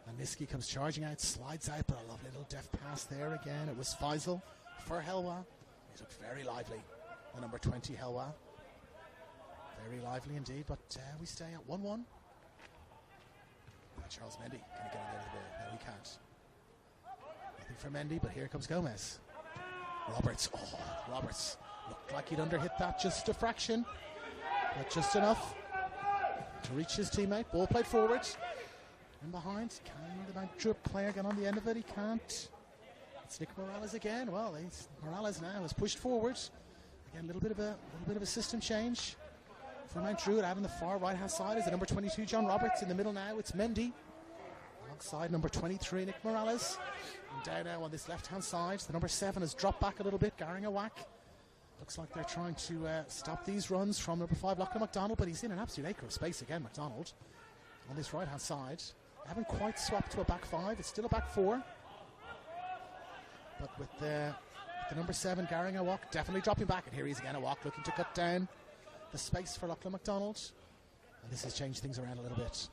And Niski comes charging out. Slides out. But a lovely little deft pass there again. It was Faisal for Helwa. He looked very lively. The number 20 Helwa. Very lively indeed. But we stay at 1-1. Charles Mendy. Can he get on the end of the ball? No, he can't. Nothing for Mendy. But here comes Gomez. Roberts. Oh, Roberts. Looked like he'd underhit that just a fraction. But just enough to reach his teammate. Ball played forward. And behind. Can the Mount Druitt player get on the end of it? He can't. It's Nick Morales again. Well, Morales now has pushed forward. Again, a little bit of a system change for Mount Druitt. Out on the far right-hand side is the number 22, John Roberts. In the middle now, it's Mendy. Alongside number 23, Nick Morales. And down now on this left-hand side, the number 7 has dropped back a little bit, Garing a whack. Looks like they're trying to stop these runs from number 5, Lachlan McDonald, but he's in an absolute acre of space again, McDonald. On this right-hand side. They haven't quite swapped to a back 5. It's still a back 4. But with the number 7, Garing Awak, definitely dropping back. And here he is again, Awak looking to cut down the space for Lachlan McDonald. And this has changed things around a little bit.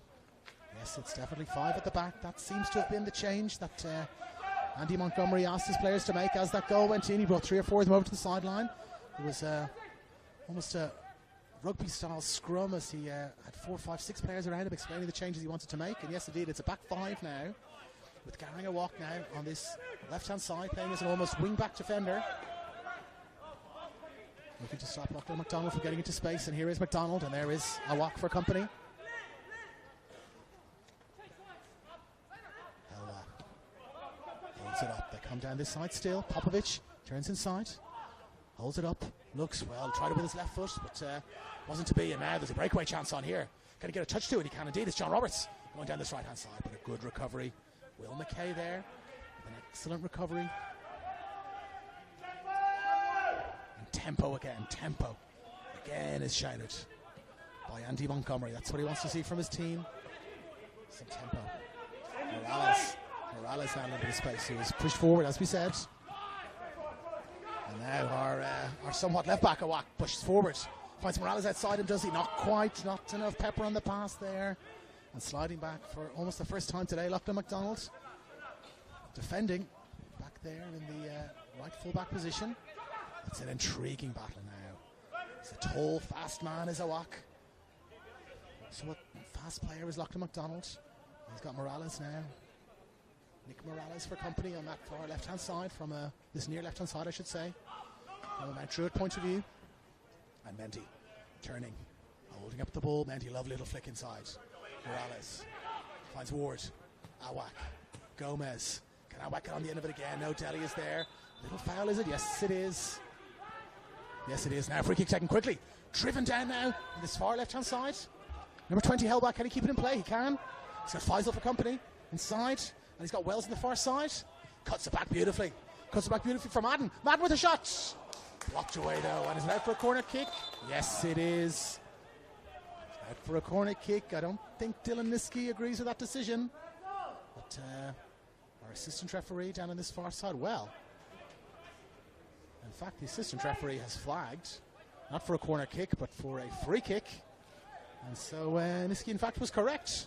Yes, it's definitely 5 at the back. That seems to have been the change that Andy Montgomery asked his players to make as that goal went in. He brought 3 or 4 of them over to the sideline. It was almost a rugby-style scrum as he had 4, 5, 6 players around him explaining the changes he wanted to make. And yes, indeed, it's a back 5 now, with Garing Awak now on this left-hand side, playing as an almost wing-back defender. Looking to stop Lachlan McDonald from getting into space. And here is McDonald, and there is Awak for company. Holds it up. They come down this side still. Popovic turns inside. Holds it up. Looks well. Tried it with his left foot, but wasn't to be. And now there's a breakaway chance on here. Can he get a touch to it? He can indeed. It's John Roberts going down this right-hand side. But a good recovery. Will McKay there. With an excellent recovery. And tempo again. Tempo again is shouted by Andy Montgomery. That's what he wants to see from his team. Some tempo. Morales now into the space. He was pushed forward, as we said. And now our somewhat left back, Awak, pushes forward. Finds Morales outside him, does he? Not quite. Not enough pepper on the pass there. And sliding back for almost the first time today, Lachlan McDonald. Defending back there in the right full-back position. It's an intriguing battle now. He's a tall, fast man, is Awak. So what fast player is Lachlan McDonald. He's got Morales now. Nick Morales for company on that far left-hand side, from this near left-hand side, I should say. from a Mount Druitt point of view. And Mendy turning, holding up the ball. Mendy, lovely little flick inside. Morales finds Ward. Awak. Gomez. Can Awak get on the end of it again? No, Deli is there. Little foul, is it? Yes, it is. Yes, it is. Now free kick taken quickly. Driven down now on this far left-hand side. Number 20 Hellback. Can he keep it in play? He can. He's got Faisal for company inside. And he's got Wells on the far side. Cuts it back beautifully. Cuts it back beautifully for Madden. Madden with a shot. Blocked away though. And is it out for a corner kick? Yes, it is. Out for a corner kick. I don't think Dylan Niski agrees with that decision. But our assistant referee down on this far side, well, in fact, the assistant referee has flagged, not for a corner kick, but for a free kick. And so Niski, in fact, was correct.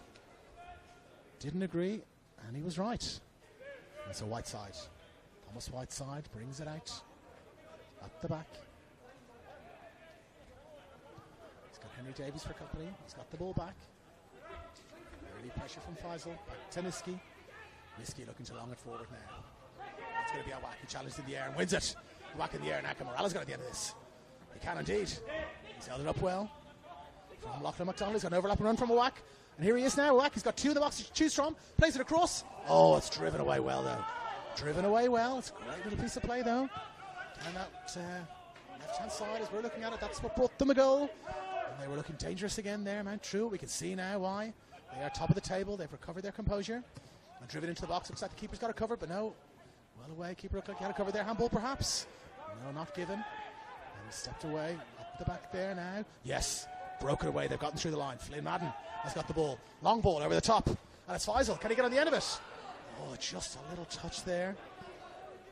Didn't agree, and he was right. And so Whiteside, Thomas Whiteside brings it out at the back. He's got Henry Davies for company. He's got the ball back. Early pressure from Faisal. Back to Niski. Niski looking to long it forward now. It's going to be a whack. He challenged in the air and wins it. Whack in the air. Now Morales got at the end of this. He can indeed. He's held it up well. From Lachlan McDonald. He's got an overlapping run from a whack. And here he is now. Whack. He's got two in the box to choose from. Plays it across. Oh, it's driven away well though. Driven away well. It's a great little piece of play though. And that left-hand side, as we're looking at it, that's what brought them a goal. And they were looking dangerous again there, Mount Druitt. We can see now why. They are top of the table. They've recovered their composure. And driven into the box. Looks like the keeper's got it covered, but no. Well away. Keeper looked like he had it covered there. Handball perhaps. No, not given. And he stepped away. Up the back there now. Yes. Broken away. They've gotten through the line. Flynn Madden has got the ball. Long ball over the top. And it's Faisal. Can he get on the end of it? Oh, just a little touch there.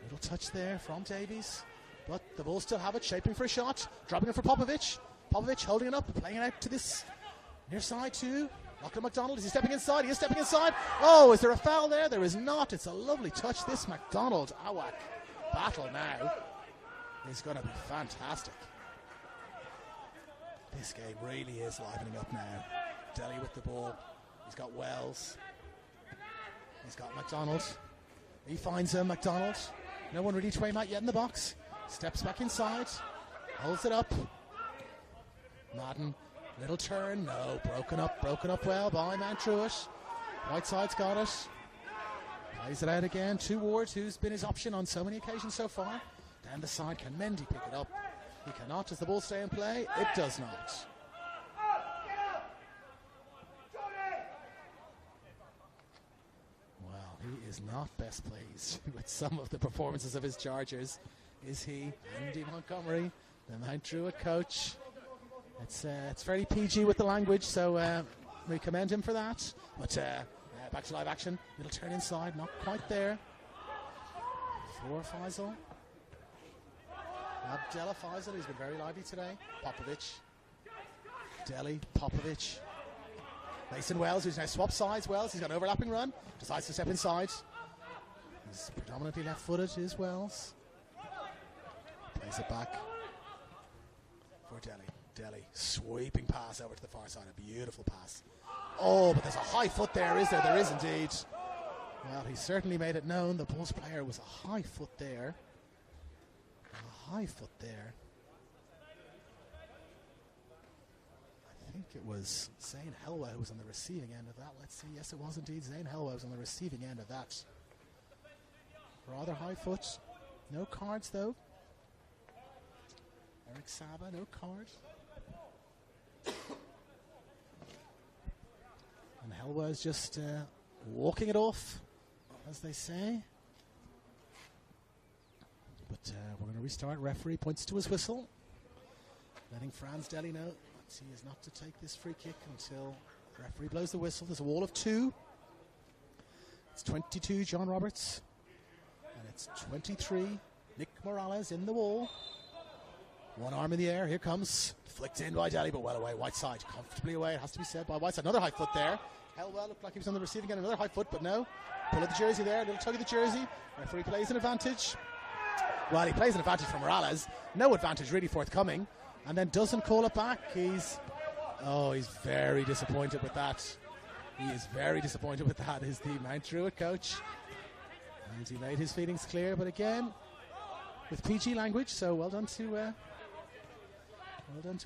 Little touch there from Davies. But the Bulls still have it, shaping for a shot. Dropping it for Popovic. Popovic holding it up, playing it out to this near side too. Lachlan McDonald, is he stepping inside? He is stepping inside. Oh, is there a foul there? There is not. It's a lovely touch. This McDonald Awak battle now is going to be fantastic. This game really is livening up now. Deli with the ball. He's got Wells. He's got McDonald. He finds him, McDonald. No one ready to aim out yet in the box. Steps back inside. Holds it up. Madden. Little turn. No. Broken up well by Mount Druitt. Whiteside's got it. Plays it out again to Ward, who's been his option on so many occasions so far. Down the side. Can Mendy pick it up? He cannot. Does the ball stay in play? It does not. Well, he is not best pleased with some of the performances of his Chargers. Is he? Andy Montgomery, the Mount Druitt coach. It's fairly PG with the language, so we commend him for that. But back to live action. Little turn inside, not quite there. For Faisal. Abdella Faisal, he's been very lively today. Popovic. Deli, Popovic. Mason Wells, who's now swapped sides. Wells, he's got an overlapping run. Decides to step inside. He's predominantly left-footed, is Wells. Plays it back for Deli. Deli, sweeping pass over to the far side. A beautiful pass. Oh, but there's a high foot there, is there? There is indeed. Well, he certainly made it known. The Bulls player was a high foot there. A high foot there. I think it was Zane Helwa who was on the receiving end of that. Let's see. Yes, it was indeed. Zane Helwa was on the receiving end of that. Rather high foot. No cards, though. Eric Saba, no card. And Helwa is just walking it off, as they say. But we're going to restart. Referee points to his whistle, letting Franz Deli know that he is not to take this free kick until referee blows the whistle. There's a wall of 2. It's 22, John Roberts. And it's 23, Nick Morales in the wall. One arm in the air. Here comes. Flicked in by Deli, but well away. Whiteside comfortably away. It has to be said by Whiteside. Another high foot there. Helwell looked like he was on the receiving end. Another high foot, but no. Pull of the jersey there. A little tug of the jersey. Referee plays an advantage. Well, he plays an advantage for Morales. No advantage really forthcoming. And then doesn't call it back. He's very disappointed with that. He is very disappointed with that, is the Mount Druitt coach. And he made his feelings clear, but again, with PG language. So well done to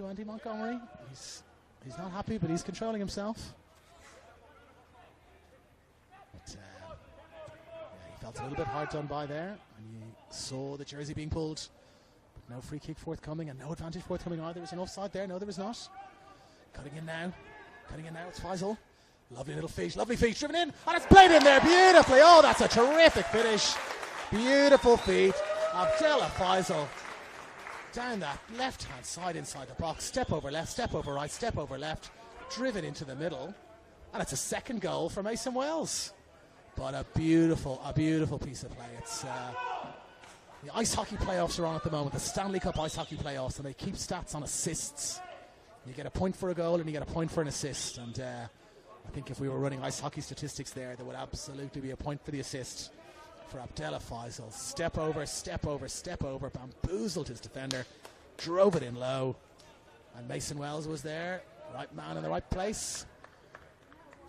Andy Montgomery. He's not happy, but he's controlling himself. But he felt a little bit hard done by there, and you saw the jersey being pulled. But no free kick forthcoming, and no advantage forthcoming either. Was an offside there? No, there was not. Cutting in now. It's Faisal. Lovely little feet, driven in, and it's played in there beautifully. Oh, that's a terrific finish. Beautiful feet. Abdullah Faisal down that left-hand side inside the box. Step over left, step over right, step over left. Driven into the middle. And it's a second goal for Mason Wells. But a beautiful piece of play. It's the ice hockey playoffs are on at the moment, the Stanley Cup ice hockey playoffs, and they keep stats on assists. You get a point for a goal and you get a point for an assist. And I think if we were running ice hockey statistics there would absolutely be a point for the assist for Abdullah Faisal. Step over, bamboozled his defender, drove it in low, and Mason Wells was there, right man in the right place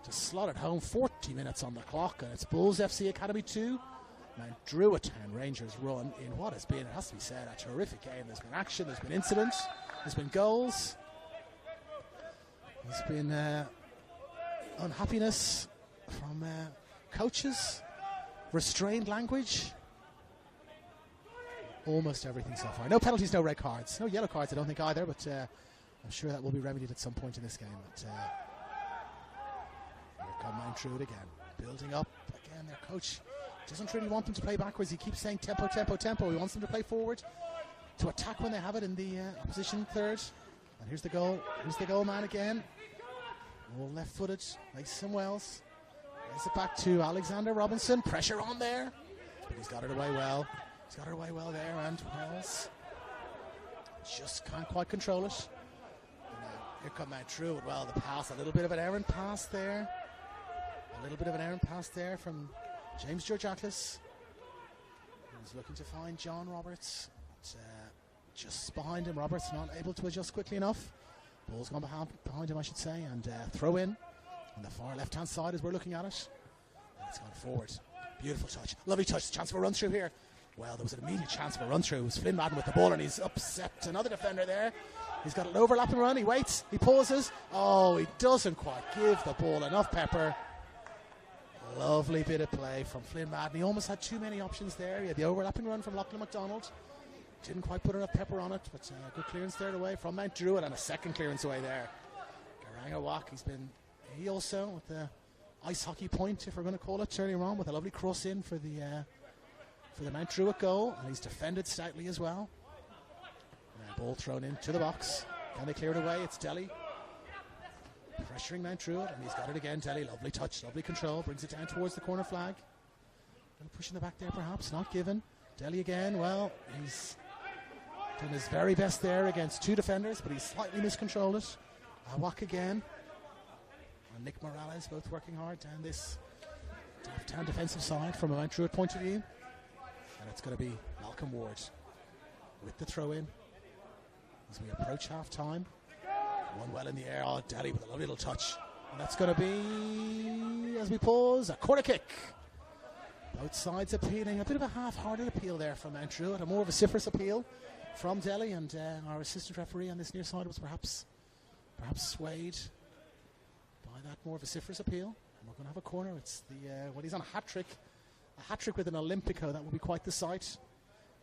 to slot it home. 40 minutes on the clock, and it's Bulls FC Academy 2, Mount Druitt Town Rangers run in what has been, it has to be said, a terrific game. There's been action, there's been incident, there's been goals, there's been unhappiness from coaches, restrained language, almost everything so far. No penalties, no red cards, no yellow cards I don't think either, but I'm sure that will be remedied at some point in this game. But here come Mount Druitt again, building up again. Their coach doesn't really want them to play backwards. He keeps saying tempo. He wants them to play forward, to attack when they have it in the opposition third. And here's the goal man again, all left-footed, Mason Wells. Plays it back to Alexander Robinson. Pressure on there, but he's got it away well. There, and Wells just can't quite control it. Here come Mount Druitt. Well, the pass, a little bit of an errant pass there. From James Georgiakis. He's looking to find John Roberts. But, just behind him, Roberts not able to adjust quickly enough. Ball's gone behind him, I should say, and throw in on the far left-hand side as we're looking at it. And it's gone forward. Beautiful touch. Lovely touch. Chance for a run-through here. Well, there was an immediate chance for a run-through. It was Flynn Madden with the ball, and he's upset another defender there. He's got an overlapping run. He waits. He pauses. Oh, he doesn't quite give the ball enough pepper. Lovely bit of play from Flynn Madden. He almost had too many options there. He had the overlapping run from Lachlan MacDonald. Didn't quite put enough pepper on it, but good clearance there away from Mount Druitt, and a second clearance away there. Garanga Wak, he also with the ice hockey point, if we're going to call it, turning around with a lovely cross in for the Mount Druitt goal, and he's defended stoutly as well. Ball thrown into the box. Can they clear it away? It's Delhi pressuring Mount Druitt, and he's got it again. Delhi, lovely touch, lovely control, brings it down towards the corner flag. A little push in the back there perhaps, not given. Delhi again, well, he's done his very best there against two defenders, but he's slightly miscontrolled it. Awak again, and Nick Morales both working hard down this down defensive side from a Mount Druitt point of view. And it's going to be Malcolm Ward with the throw in as we approach half time. One well in the air. Oh, Delhi with a lovely little touch. And that's going to be, as we pause, a corner kick. Both sides appealing. A bit of a half-hearted appeal there from Mount Druitt. A more vociferous appeal from Delhi. And our assistant referee on this near side was perhaps swayed by that more vociferous appeal. And we're going to have a corner. It's he's on a hat-trick. A hat-trick with an Olympico. That will be quite the sight.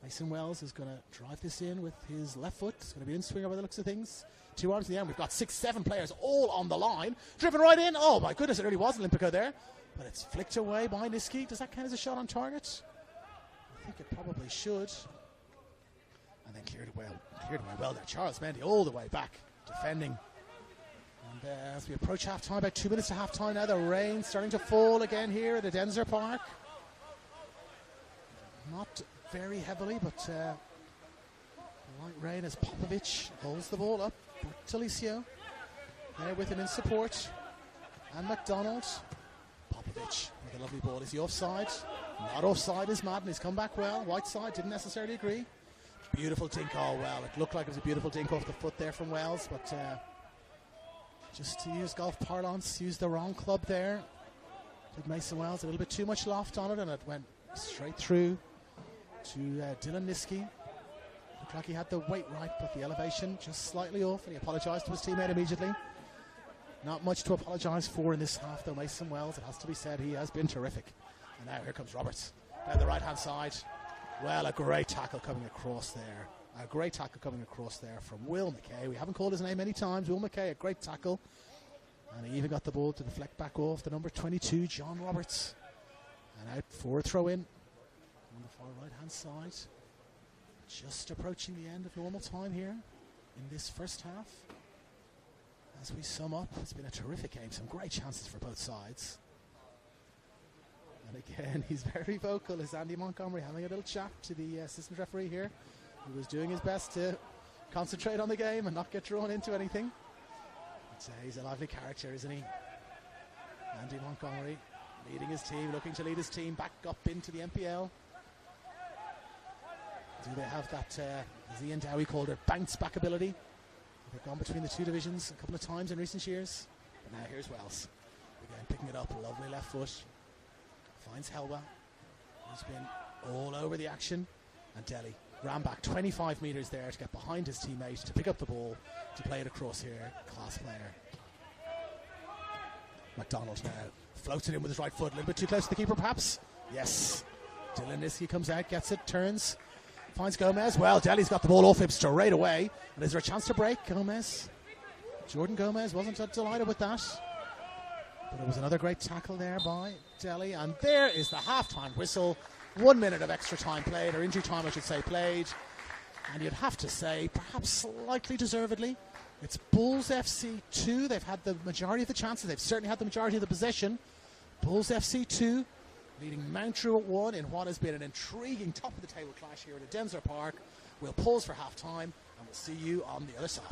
Mason Wells is going to drive this in with his left foot. It's going to be in swinger by the looks of things. 2 arms in the end. We've got 6-7 players all on the line. Driven right in. Oh my goodness, it really was Olympico there. But it's flicked away by Niski. Does that count as a shot on target? I think it probably should. And then cleared away well there. Charles Mendy all the way back, defending. And as we approach half-time, about 2 minutes to half-time now, the rain starting to fall again here at Edensor Park. Not very heavily, but light rain as Popovic holds the ball up. Talicio there with him in support. And McDonald. Popovic with a lovely ball. Is he offside? Not offside is Madden. He's come back well. Whiteside didn't necessarily agree. Beautiful dink. Oh, well, it looked like it was a beautiful dink off the foot there from Wells, but just to use golf parlance, used the wrong club there. Did Mason Wells a little bit too much loft on it, and it went straight through to Dylan Niski. Looked like he had the weight right, but the elevation just slightly off, and he apologised to his teammate immediately. Not much to apologise for in this half, though. Mason Wells, it has to be said, he has been terrific. And now here comes Roberts down the right-hand side. Well, a great tackle coming across there. A great tackle coming across there from Will McKay. We haven't called his name many times. Will McKay, a great tackle. And he even got the ball to deflect back off the number 22, John Roberts. And out for a throw-in on the far right-hand side. Just approaching the end of normal time here in this first half. As we sum up, it's been a terrific game. Some great chances for both sides. And again, he's very vocal, is Andy Montgomery, having a little chat to the assistant referee here, who was doing his best to concentrate on the game and not get drawn into anything. But, he's a lively character, isn't he? Andy Montgomery leading his team, looking to lead his team back up into the NPL. Do they have that, as Ian Dowie called it, bounce back ability? They've gone between the two divisions a couple of times in recent years. But now here's Wells. Again, picking it up, lovely left foot. Finds Helba, who's been all over the action. And Delhi ran back 25 metres there to get behind his teammate, to pick up the ball, to play it across here. Class player. McDonald now floats it in with his right foot, a little bit too close to the keeper perhaps. Yes. Dylan Niski comes out, gets it, turns, finds Gomez. Well, Delhi's got the ball off him straight away. And is there a chance to break? Gomez. Jordan Gomez wasn't delighted with that. But it was another great tackle there by Delhi. And there is the half-time whistle. 1 minute of extra time played, or injury time I should say played. And you'd have to say, perhaps slightly deservedly, it's Bulls FC 2. They've had the majority of the chances. They've certainly had the majority of the possession. Bulls FC 2 leading Mountrew at 1 in what has been an intriguing top-of-the-table clash here at Edensor Park. We'll pause for half-time, and we'll see you on the other side.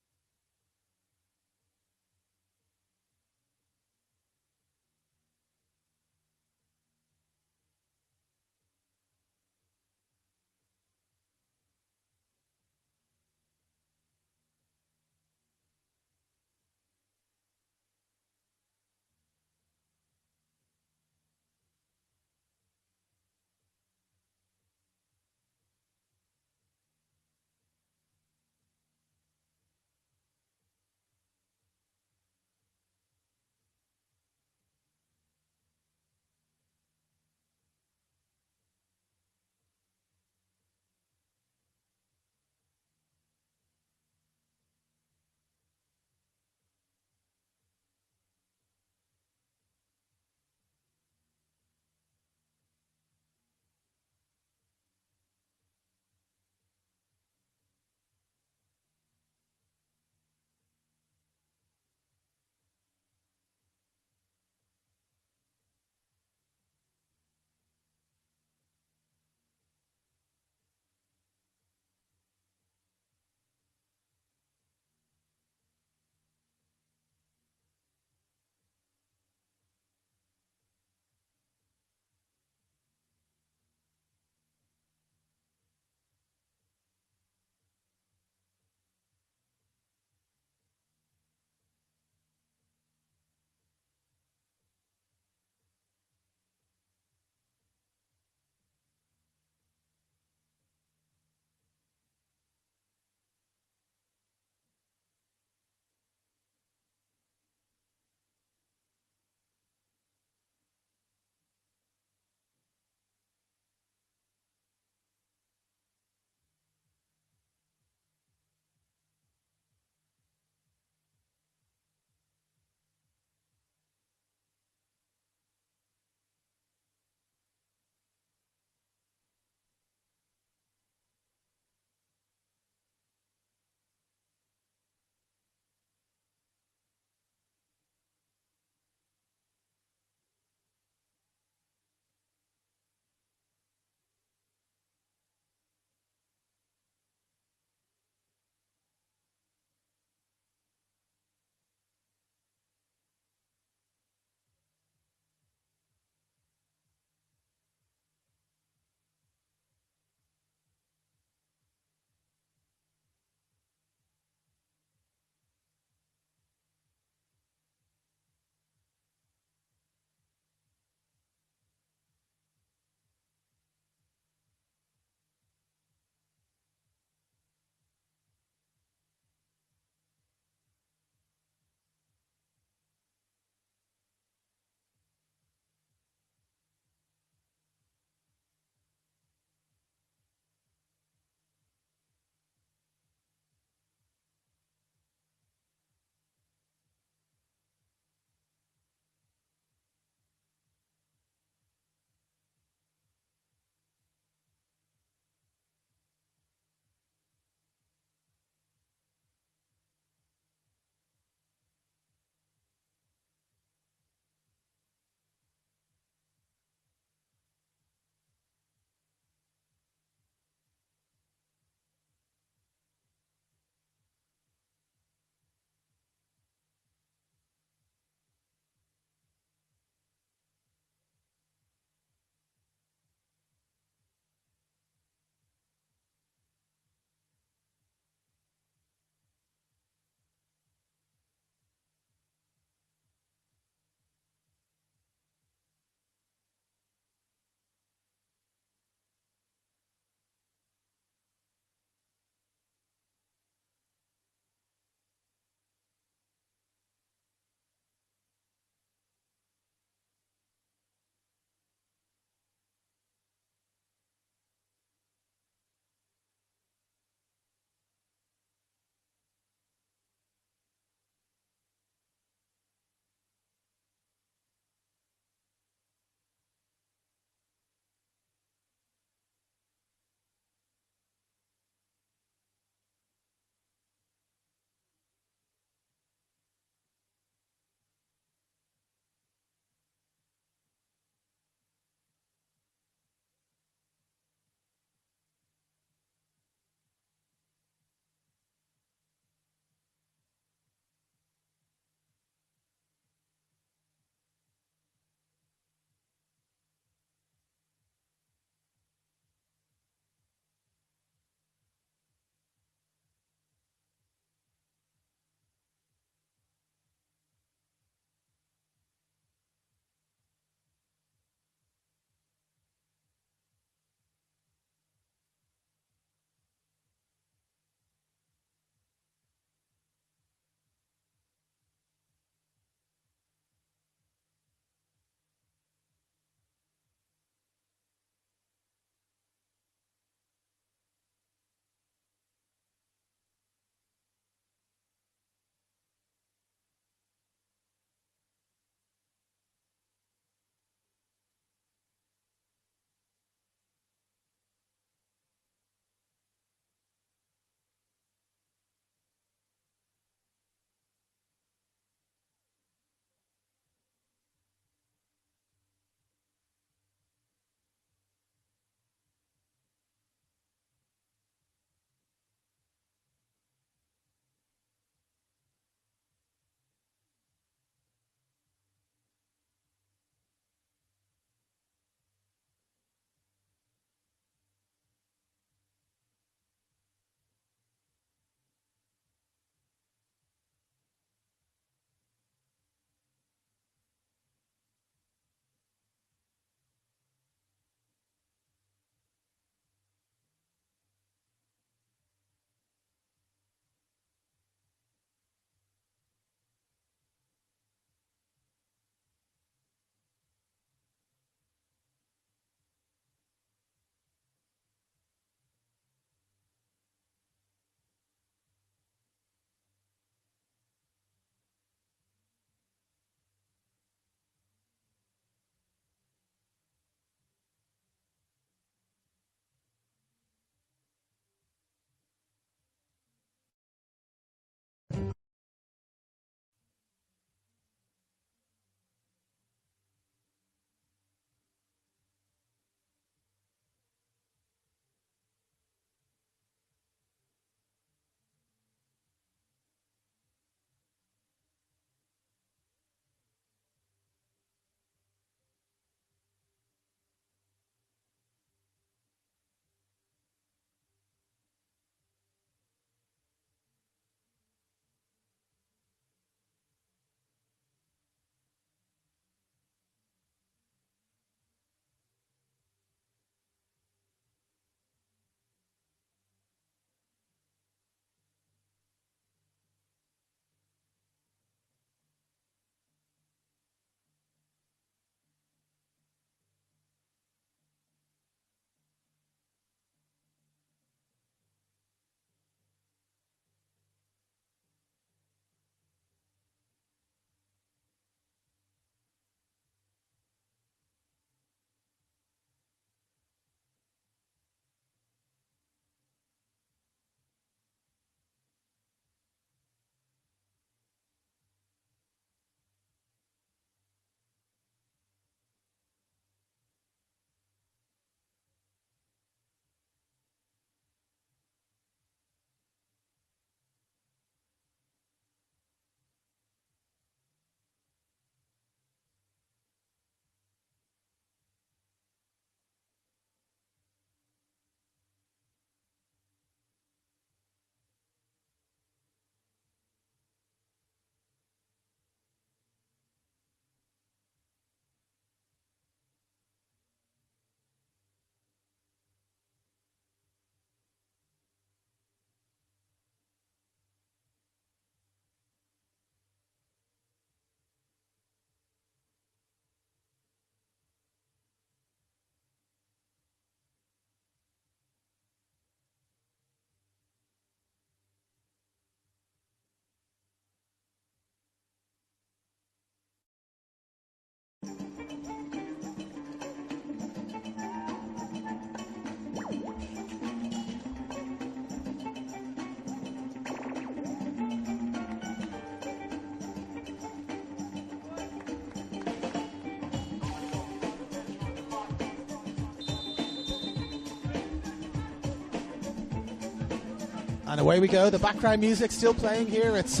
And away we go. The background music still playing here. It's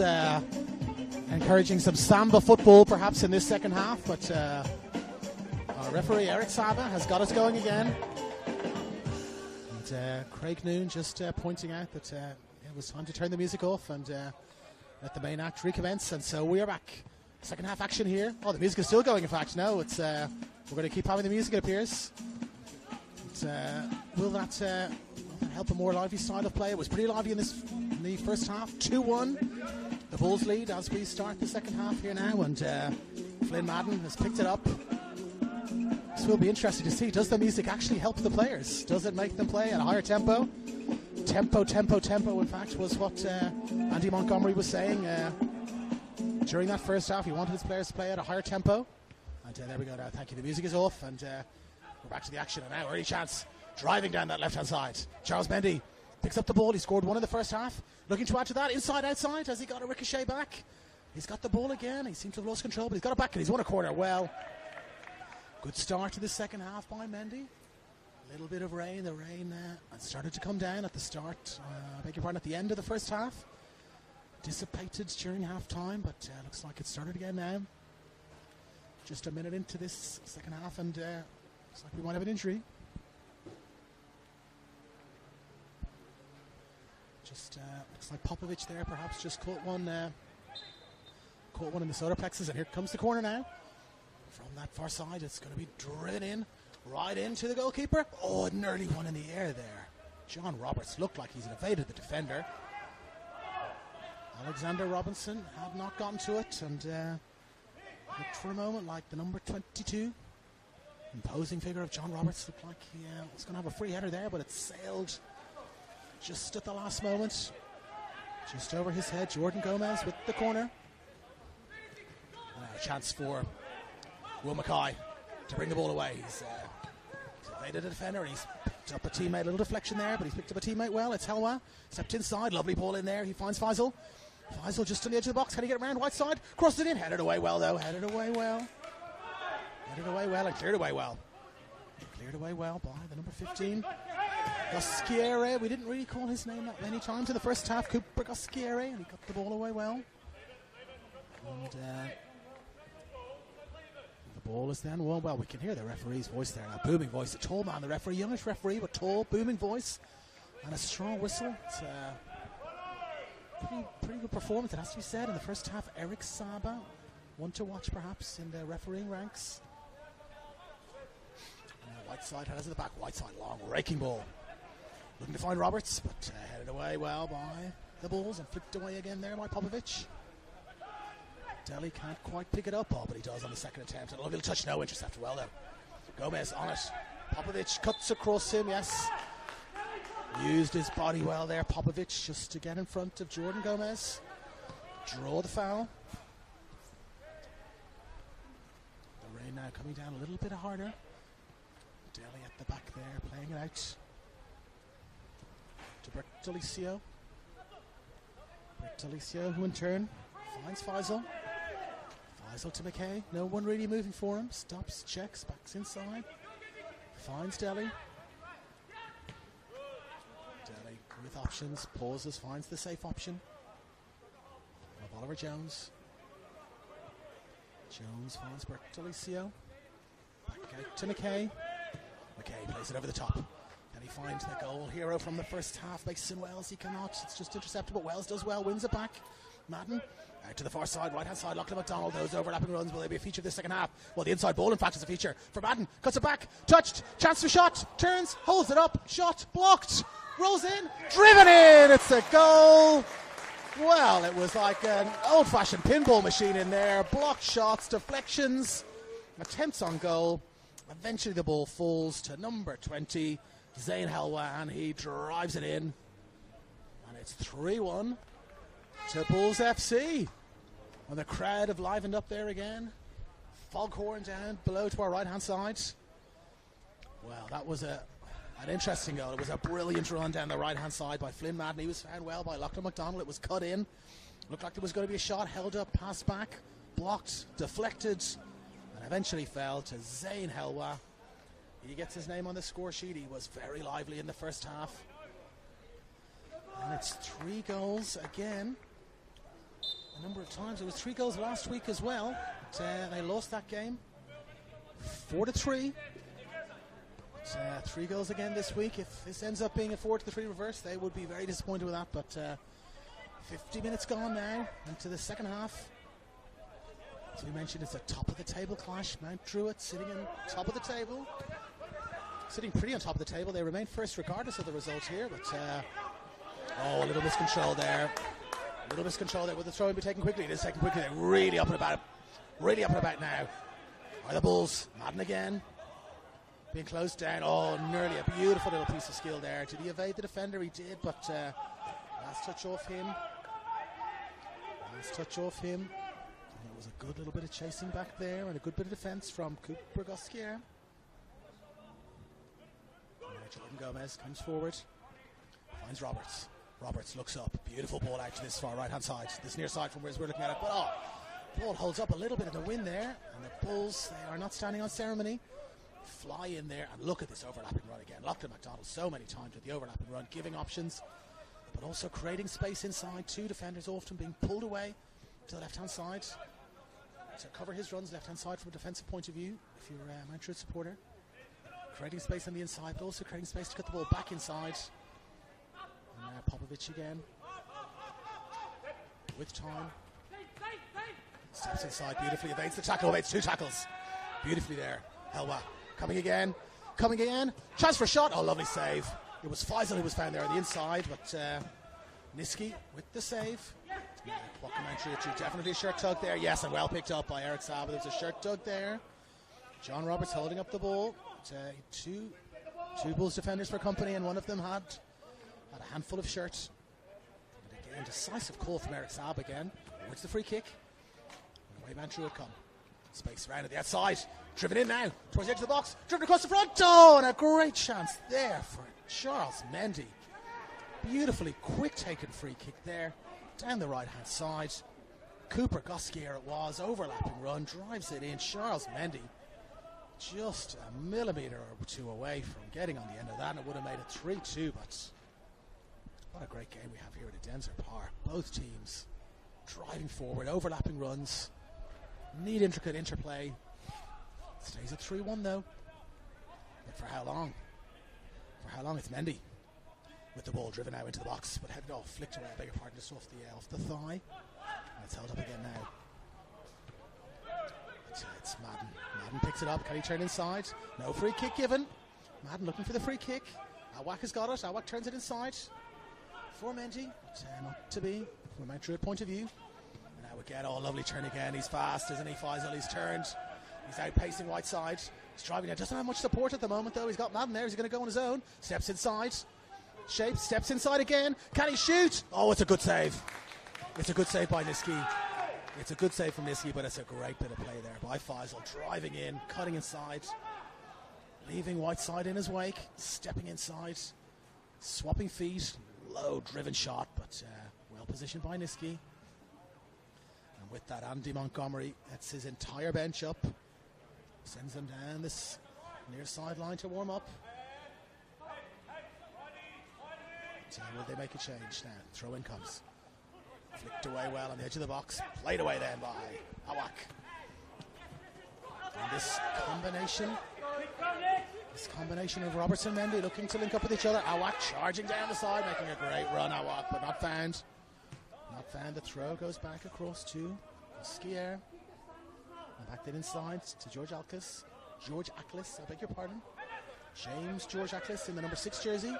encouraging some samba football perhaps in this second half. But our referee Eric Saba has got us going again. And Craig Noon just pointing out that it was time to turn the music off and let the main act recommence. And so we are back. Second half action here. Oh, the music is still going, in fact. No, it's we're going to keep having the music, it appears. But, will that help a more lively style of play? It was pretty lively in the first half. 2-1. The Bulls lead as we start the second half here now. And Flynn Madden has picked it up. This will be interesting to see. Does the music actually help the players? Does it make them play at a higher tempo? Tempo, in fact, was what Andy Montgomery was saying. During that first half, he wanted his players to play at a higher tempo. And there we go now. Thank you. The music is off. And we're back to the action. And now, early chance. Driving down that left-hand side. Charles Mendy picks up the ball. He scored one in the first half. Looking to add to that. Inside, outside. Has he got a ricochet back? He's got the ball again. He seems to have lost control, but he's got it back. And he's won a corner well. Good start to the second half by Mendy. A little bit of rain. The rain started to come down at the start. I beg your pardon, at the end of the first half. Dissipated during half-time, but looks like it started again now. Just a minute into this second half, and looks like we might have an injury. Just looks like Popovic there, perhaps just caught one in the solar plexus, and here comes the corner now. From that far side, it's going to be driven in, right into the goalkeeper. Oh, an early one in the air there. John Roberts looked like he's evaded the defender. Alexander Robinson had not gotten to it, and looked for a moment like the number 22, imposing figure of John Roberts, looked like he was going to have a free header there, but it sailed just at the last moment, just over his head. Jordan Gomez with the corner. A chance for Will Mackay to bring the ball away. He's evaded a defender, and he's picked up a teammate. A little deflection there, but he's picked up a teammate well. It's Helwa, stepped inside, lovely ball in there. He finds Faisal. Faisal just on the edge of the box. Can he get around right side? Crossed it in, headed away well though. Headed away well and cleared away well. Cleared away well by the number 15. Gosciere. We didn't really call his name that many times in the first half. Cooper Gosciere, and he got the ball away well. And the ball is then well, we can hear the referee's voice there. A booming voice. A tall man, the referee, youngish referee, but tall, booming voice, and a strong whistle. It's pretty good performance, it has to be said, in the first half. Eric Saba, one to watch perhaps in the refereeing ranks. Whiteside headed to the back. Whiteside, long raking ball, looking to find Roberts, but headed away well by the Bulls and flicked away again there by Popovic. Delhi can't quite pick it up, but he does on the second attempt. And a little touch, no intercepted well though. Gomez on it. Popovic cuts across him, yes. Used his body well there, Popovic, just to get in front of Jordan Gomez. Draw the foul. The rain now coming down a little bit harder. Delhi at the back there, playing it out to Bertolicio. Bertolicio, who in turn finds Faisal. Faisal to McKay. No one really moving for him. Stops, checks, backs inside. Finds Delhi. Delhi with options, pauses, finds the safe option of Oliver Jones. Jones finds Bertolicio. Back out to McKay. McKay plays it over the top. Can he find the goal hero from the first half? Mason Wells, he cannot. It's just intercepted, but Wells does well, wins it back. Madden out to the far side, right hand side. Lachlan McDonald, those overlapping runs, will they be a feature of this second half? Well, the inside ball in fact is a feature for Madden. Cuts it back, touched, chance for shot, turns, holds it up, shot, blocked, rolls in, driven in. It's a goal. Well, it was like an old-fashioned pinball machine in there. Blocked shots, deflections, attempts on goal. Eventually the ball falls to number 20, Zayn Helwa, and he drives it in. And it's 3-1 to Bulls FC. And the crowd have livened up there again. Foghorn down below to our right-hand side. Well, that was an interesting goal. It was a brilliant run down the right-hand side by Flynn Madden. He was found well by Lachlan McDonald. It was cut in. Looked like there was going to be a shot, held up, passed back, blocked, deflected, and eventually fell to Zayn Helwa. He gets his name on the score sheet. He was very lively in the first half. And it's 3 goals again. A number of times. It was 3 goals last week as well. But, they lost that game 4-3. 3 goals again this week. If this ends up being a 4-3 reverse, they would be very disappointed with that. But 50 minutes gone now into the second half. As we mentioned, it's a top of the table clash. Mount Druitt sitting on top of the table. Sitting pretty on top of the table. They remain first regardless of the result here. But a little miscontrol there. A little miscontrol there. Will the throw-in be taken quickly? It is taken quickly. They're really up and about. Really up and about now. Are the Bulls? Madden again. Being closed down. Oh, nearly a beautiful little piece of skill there. Did he evade the defender? He did, but last touch off him. Last touch off him. And it was a good little bit of chasing back there and a good bit of defence from Cooper Gosquier. Jordan Gomez comes forward. Finds Roberts. Roberts looks up. Beautiful ball out to this far right-hand side. This near side from where we're looking at it. But ball holds up a little bit of the wind there. And the Bulls, they are not standing on ceremony. Fly in there and look at this overlapping run again. Lachlan MacDonald so many times with the overlapping run, giving options, but also creating space inside. 2 defenders often being pulled away to the left-hand side to cover his runs left-hand side from a defensive point of view if you're a Mount Druitt supporter. Creating space on the inside, but also creating space to get the ball back inside. And Popovic again. With time. Steps inside beautifully, evades the tackle, evades 2 tackles. Beautifully there. Helwa coming again. Chance for a shot. Oh, lovely save. It was Faisal who was found there on the inside, but Niski with the save. Definitely a shirt tug there. Yes, and well picked up by Eric Saba. There was a shirt tug there. John Roberts holding up the ball. Two Bulls defenders for company, and one of them had a handful of shirts. But again, decisive call from Eric Saba again. Where's the free kick? And away Mount Druitt come. Space around at the outside. Driven in now towards the edge of the box. Driven across the front. Oh, and a great chance there for Charles Mendy. Beautifully quick taken free kick there. Down the right-hand side. Cooper Gosquier it was. Overlapping run. Drives it in. Charles Mendy just a millimetre or 2 away from getting on the end of that, and it would have made it 3-2. But what a great game we have here at Denzer Park. Both teams driving forward, overlapping runs, neat intricate interplay. Stays at 3-1 though. But for how long? For how long? It's Mendy with the ball driven out into the box, but headed off, flicked away, I beg your pardon, just off the thigh. And it's held up again now. It's Madden. Madden picks it up. Can he turn inside? No free kick given. Madden looking for the free kick. Awak has got it. Awak turns it inside for Mendy. Not to be from a Mount Druitt point of view. And now we get lovely turn again. He's fast, isn't he, Faisal? He's turned. He's outpacing right side. He's driving. Doesn't have much support at the moment, though. He's got Madden there. He's going to go on his own. Steps inside. Shapes. Steps inside again. Can he shoot? Oh, it's a good save. It's a good save by Niski. It's a good save from Niski, but it's a great bit of play there by Faisal. Driving in, cutting inside, leaving Whiteside in his wake, stepping inside, swapping feet, low driven shot, but well positioned by Niski. And with that, Andy Montgomery gets his entire bench up, sends them down this near sideline to warm up. So will they make a change now? Throw in comes. Flicked away well on the edge of the box. Played away then by Awak. And this combination of Roberts and Mendy looking to link up with each other. Awak charging down the side, making a great run. Awak, but not found. Not found. The throw goes back across to Skier. And back then inside to George Ackles, I beg your pardon. James George Ackles in the number 6 jersey,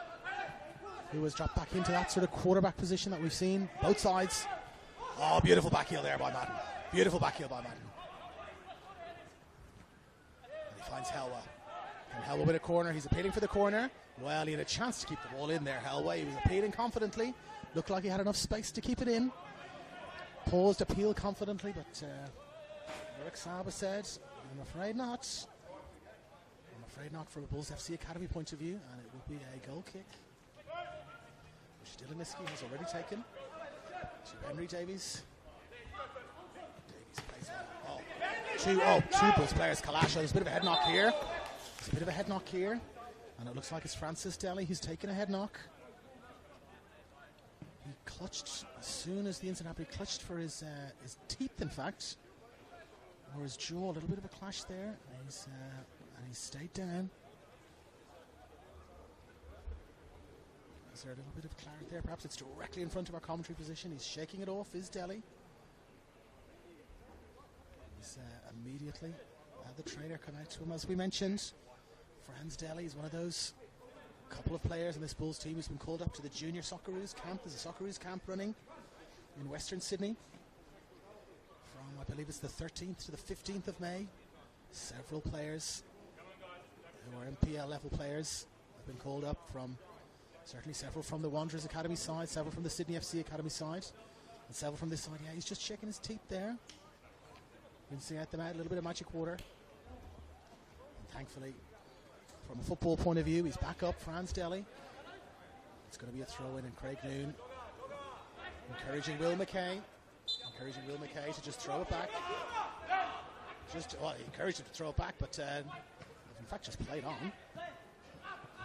who was dropped back into that sort of quarterback position that we've seen. Both sides. Oh, beautiful back heel there by Madden. Beautiful back heel by Madden. And he finds Helwa. And Helwa with a corner. He's appealing for the corner. Well, he had a chance to keep the ball in there, Helwa. He was appealing confidently. Looked like he had enough space to keep it in. Paused, appealed confidently, but Eric Saba said, I'm afraid not. I'm afraid not from a Bulls FC Academy point of view, and it will be a goal kick. Dylan Niski has already taken to Henry Davies. Davies plays well. Two Bulls players. Kalasha, there's a bit of a head knock here. There's a bit of a head knock here. And it looks like it's Francis Daly who's taken a head knock. clutched as soon as the incident happened. He clutched for his teeth, in fact, or his jaw. A little bit of a clash there, and he stayed down. Is there a little bit of clarity there? Perhaps it's directly in front of our commentary position. He's shaking it off, is Deli. He's immediately had the trainer come out to him, as we mentioned. Franz Deli is one of those couple of players in this Bulls team who's been called up to the Junior Socceroos camp. There's a Socceroos camp running in Western Sydney from, I believe it's the 13th to the 15th of May. Several players who are MPL level players have been called up from, certainly several from the Wanderers Academy side, several from the Sydney FC Academy side, and several from this side. Yeah, he's just shaking his teeth there. Rinsing out the mouth, a little bit of magic water. And thankfully, from a football point of view, he's back up, Franz Deli. It's going to be a throw-in, and Craig Noon encouraging Will McKay to just throw it back. He encouraged him to throw it back, but in fact just played on.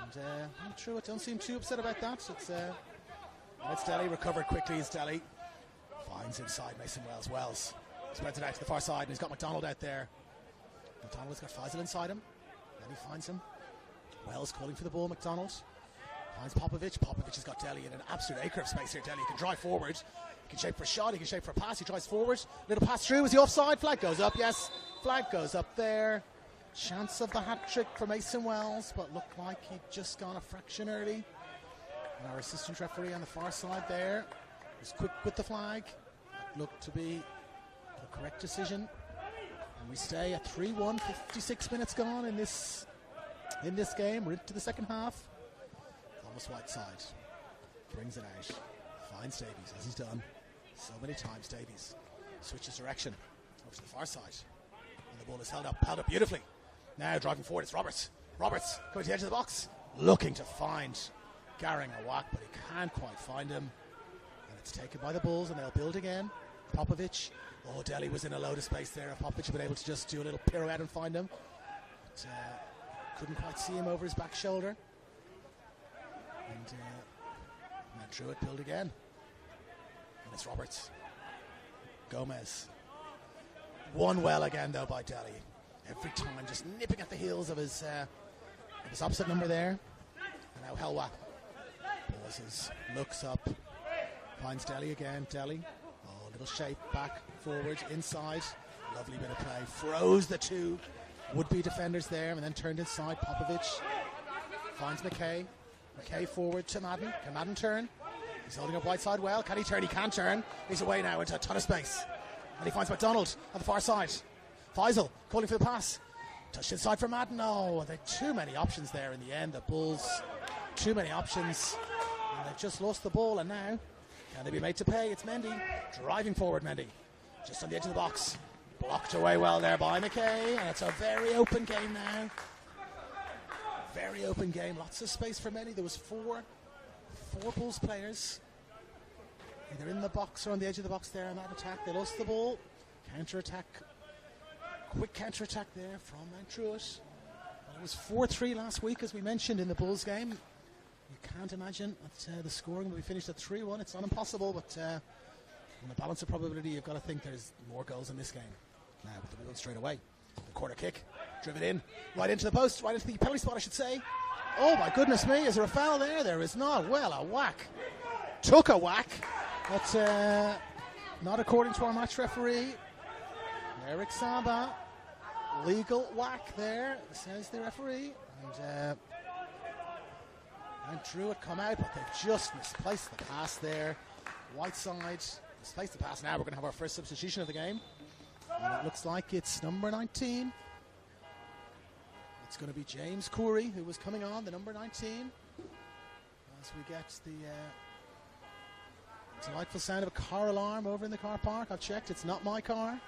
And Druitt don't seem too upset about that. It's Deli, recovered quickly as Deli finds inside Mason Wells. Spreads it out to the far side, and he's got McDonald out there. McDonald's got Faisal inside him. Then he finds him. Wells calling for the ball. McDonald finds Popovic. Popovic has got Deli in an absolute acre of space here. Deli can drive forward. He can shape for a shot. He can shape for a pass. He drives forward. Little pass through. Is he offside? Flag goes up. Yes. Flag goes up there. Chance of the hat-trick for Mason Wells, but looked like he'd just gone a fraction early. And our assistant referee on the far side there was quick with the flag. That looked to be the correct decision. And we stay at 3-1, 56 minutes gone in this game. We're into the second half. Thomas Whiteside brings it out. Finds Davies, as he's done so many times. Davies switches direction over to the far side. And the ball is held up beautifully. Now driving forward, it's Roberts. Roberts coming to the edge of the box, looking to find Garing a whack, but he can't quite find him. And it's taken by the Bulls, and they'll build again. Popovic. Oh, Deli was in a load of space there. If Popovic had been able to just do a little pirouette and find him. But couldn't quite see him over his back shoulder. And now Druitt build again. And it's Roberts. Gomez. Won well again, though, by Deli. Every time just nipping at the heels of his opposite number there. And now Helwa pauses, looks up, finds Deli again. Deli, little shape, back, forward, inside. Lovely bit of play. Froze the two would-be defenders there, and then turned inside. Popovic finds McKay. McKay forward to Madden. Can Madden turn? He's holding up Whiteside well. Can he turn? He can't turn. He's away now into a ton of space. And he finds McDonald on the far side. Faisal calling for the pass. Touched inside for Madden. No, there are too many options there in the end. The Bulls, too many options. And they've just lost the ball. And now, can they be made to pay? It's Mendy. Driving forward, Mendy. Just on the edge of the box. Blocked away well there by McKay. And it's a very open game now. Very open game. Lots of space for Mendy. There was four Bulls players. Either in the box or on the edge of the box there in that attack. They lost the ball. Counter-attack. Quick counter-attack there from Druitt. Well, it was 4-3 last week, as we mentioned, in the Bulls game. You can't imagine that the scoring will be finished at 3-1. It's not impossible, but on the balance of probability, you've got to think there's more goals in this game. Now, with the ball straight away. The corner kick, driven in, right into the post, right into the penalty spot, I should say. Oh, my goodness me, is there a foul there? There is not. Well, a whack. Took a whack. That's not according to our match referee, Eric Saba. Legal whack there, says the referee. And Druitt come out, but they've just misplaced the pass there. Whiteside misplaced the pass. Now we're going to have our first substitution of the game. And it looks like it's number 19. It's going to be James Coury, who was coming on, the number 19. As we get the delightful sound of a car alarm over in the car park. I've checked, it's not my car. And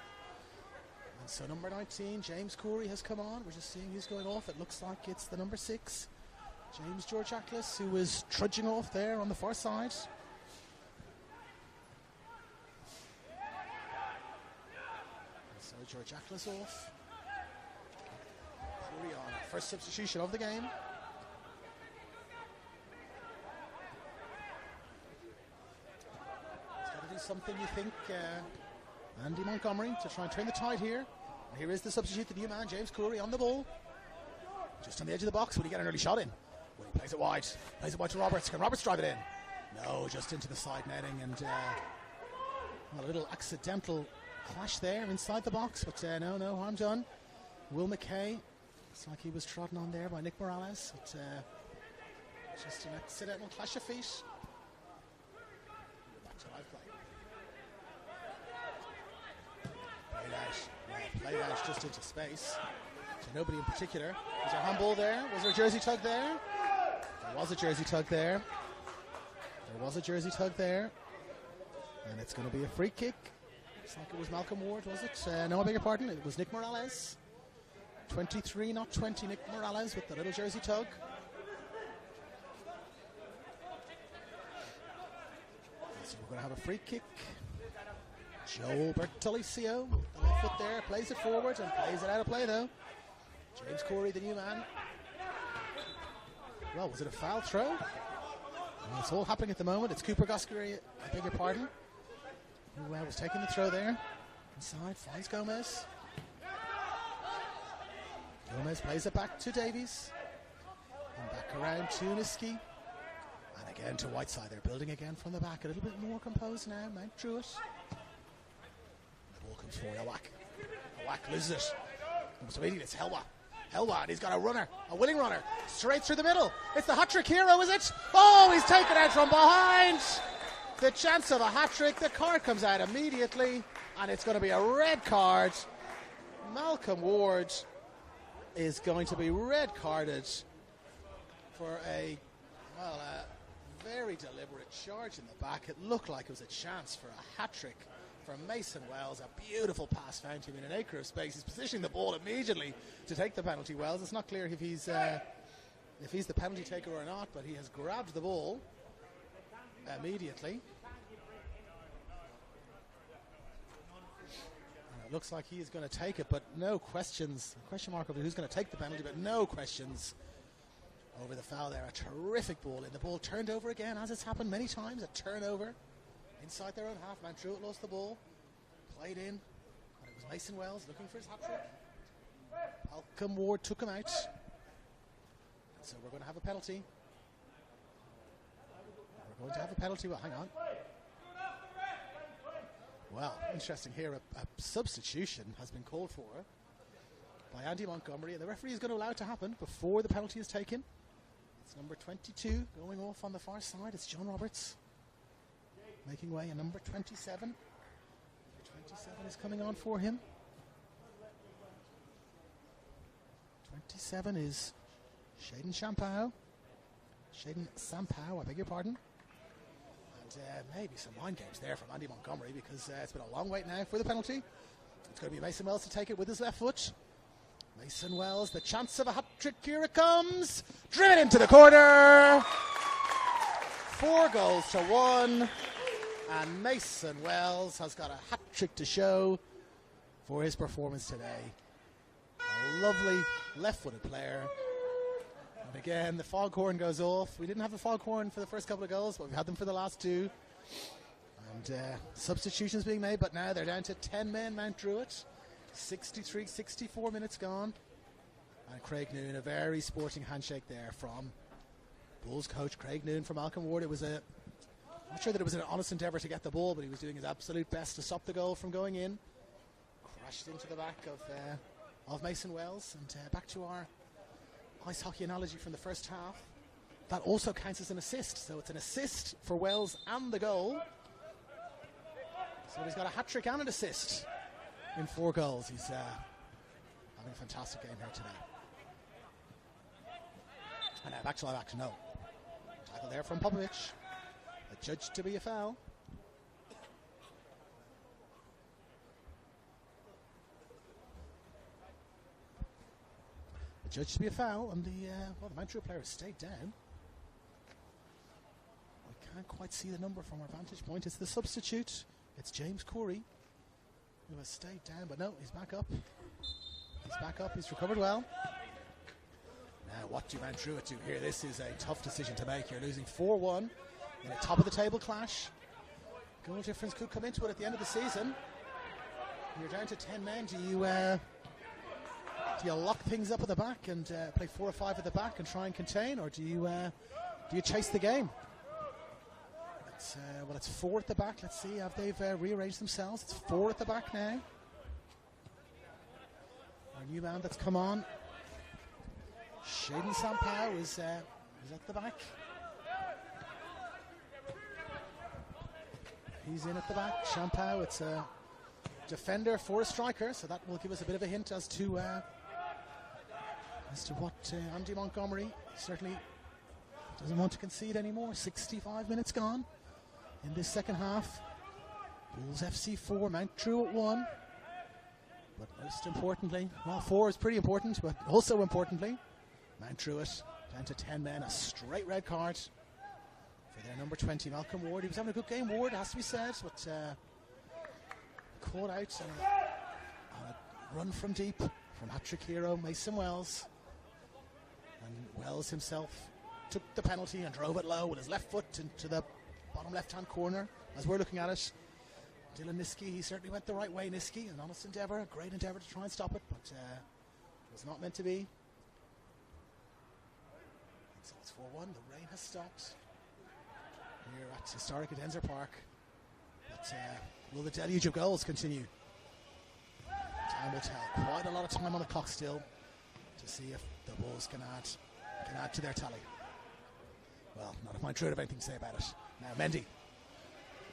so number 19, James Coury, has come on. We're just seeing who's going off. It looks like it's the number 6, James Georgiaklis, who was trudging off there on the far side. And so Georgiaklis off. Coury on, first substitution of the game. something you think Andy Montgomery to try and turn the tide here. And here is the substitute, the new man, James Curry, on the ball. Just on the edge of the box. Will he get an early shot in? Well, he plays it wide. Plays it wide to Roberts. Can Roberts drive it in? No, just into the side netting. And well, a little accidental clash there inside the box. But no harm done. Will McKay, it's like he was trodden on there by Nick Morales. But just an accidental clash of feet. Back to live play. Played out just into space. To nobody in particular. Was there a handball there? Was there a jersey tug there? There was a jersey tug there. And it's going to be a free kick. Looks like it was Malcolm Ward, was it? No, I beg your pardon. It was Nick Morales. 23, not 20, Nick Morales with the little jersey tug. So we're going to have a free kick. Joel Bertolicio, the left foot there, plays it forward and plays it out of play though. James Corey, the new man. Well, was it a foul throw? Well, it's all happening at the moment. It's Cooper Goskery, I beg your pardon, who was taking the throw there. Inside, finds Gomez. Gomez plays it back to Davies. And back around to Niski. And again to Whiteside. They're building again from the back. A little bit more composed now. Mount Druitt. The ball comes forward. A whack loses it. So it's Helwa, and he's got a runner, a willing runner, straight through the middle. It's the hat-trick hero, is it? Oh, he's taken out from behind. The chance of a hat-trick. The card comes out immediately, and it's going to be a red card. Malcolm Ward is going to be red carded for a very deliberate charge in the back. It looked like it was a chance for a hat-trick from Mason Wells. A beautiful pass found him in an acre of space. He's positioning the ball immediately to take the penalty. Wells, it's not clear if he's the penalty taker or not, but he has grabbed the ball immediately. And it looks like he is going to take it, but no questions. Question mark over who's going to take the penalty, but no questions over the foul there. A terrific ball in. The ball turned over again, as it's happened many times. A turnover inside their own half. Mount Druitt lost the ball. Played in. And it was Mason Wells looking for his hat-trick. Malcolm Ward took him out. So we're going to have a penalty. Well, hang on. Well, interesting here. A substitution has been called for by Andy Montgomery, and the referee is going to allow it to happen before the penalty is taken. It's number 22 going off on the far side. It's John Roberts making way, and number 27. 27 is coming on for him. 27 is Shaden Sampao, I beg your pardon. And maybe some mind games there from Andy Montgomery, because it's been a long wait now for the penalty. It's going to be Mason Wells to take it with his left foot. Mason Wells, the chance of a hat-trick, here it comes. Driven into the corner. 4-1. And Mason Wells has got a hat-trick to show for his performance today. A lovely left-footed player. And again, the foghorn goes off. We didn't have the foghorn for the first couple of goals, but we've had them for the last two. And substitutions being made, but now they're down to 10 men, Mount Druitt. 64 minutes gone. And Craig Noon, a very sporting handshake there from Bulls coach Craig Noon for Malcolm Ward. It was I'm not sure that it was an honest endeavour to get the ball, but he was doing his absolute best to stop the goal from going in. Crashed into the back of Mason Wells. And back to our ice hockey analogy from the first half. That also counts as an assist. So it's an assist for Wells and the goal. So he's got a hat-trick and an assist in 4 goals. He's having a fantastic game here today. And now back to live action. No. Tackle there from Popovich. Judged to be a foul. Judged to be a foul, and the Mount Druitt player has stayed down. I can't quite see the number from our vantage point. It's the substitute. It's James Corey, who has stayed down, but no, he's back up. He's recovered well. Now, what do Mount Druitt do here? This is a tough decision to make. You're losing 4-1 in a top-of-the-table clash. Goal difference could come into it at the end of the season. You're down to 10 men. Do you lock things up at the back and play 4 or 5 at the back and try and contain, or do you chase the game? It's 4 at the back. Let's see, have they've rearranged themselves? It's 4 at the back now. Our new man that's come on, Shaden Sampao, is at the back. He's in at the back. Sampao, it's a defender for a striker, so that will give us a bit of a hint as to what Andy Montgomery certainly doesn't want to concede anymore. 65 minutes gone in this second half. Bulls FC 4, Mount Druitt 1. But most importantly, well, 4 is pretty important, but also importantly, Mount Druitt down to 10 men, a straight red card for their number 20, Malcolm Ward. He was having a good game, Ward, has to be said, but caught out on a run from deep from hat-trick hero Mason Wells. And Wells himself took the penalty and drove it low with his left foot into the bottom left-hand corner as we're looking at it. Dylan Niski, he certainly went the right way, Niski. An honest endeavour, a great endeavour to try and stop it, but it was not meant to be. So it's 4-1, the rain has stopped here at historic Edensor Park. But will the deluge of goals continue? Time will tell. Quite a lot of time on the clock still to see if the Bulls can add to their tally. Well, not if Mount Druitt have anything to say about it. Now Mendy.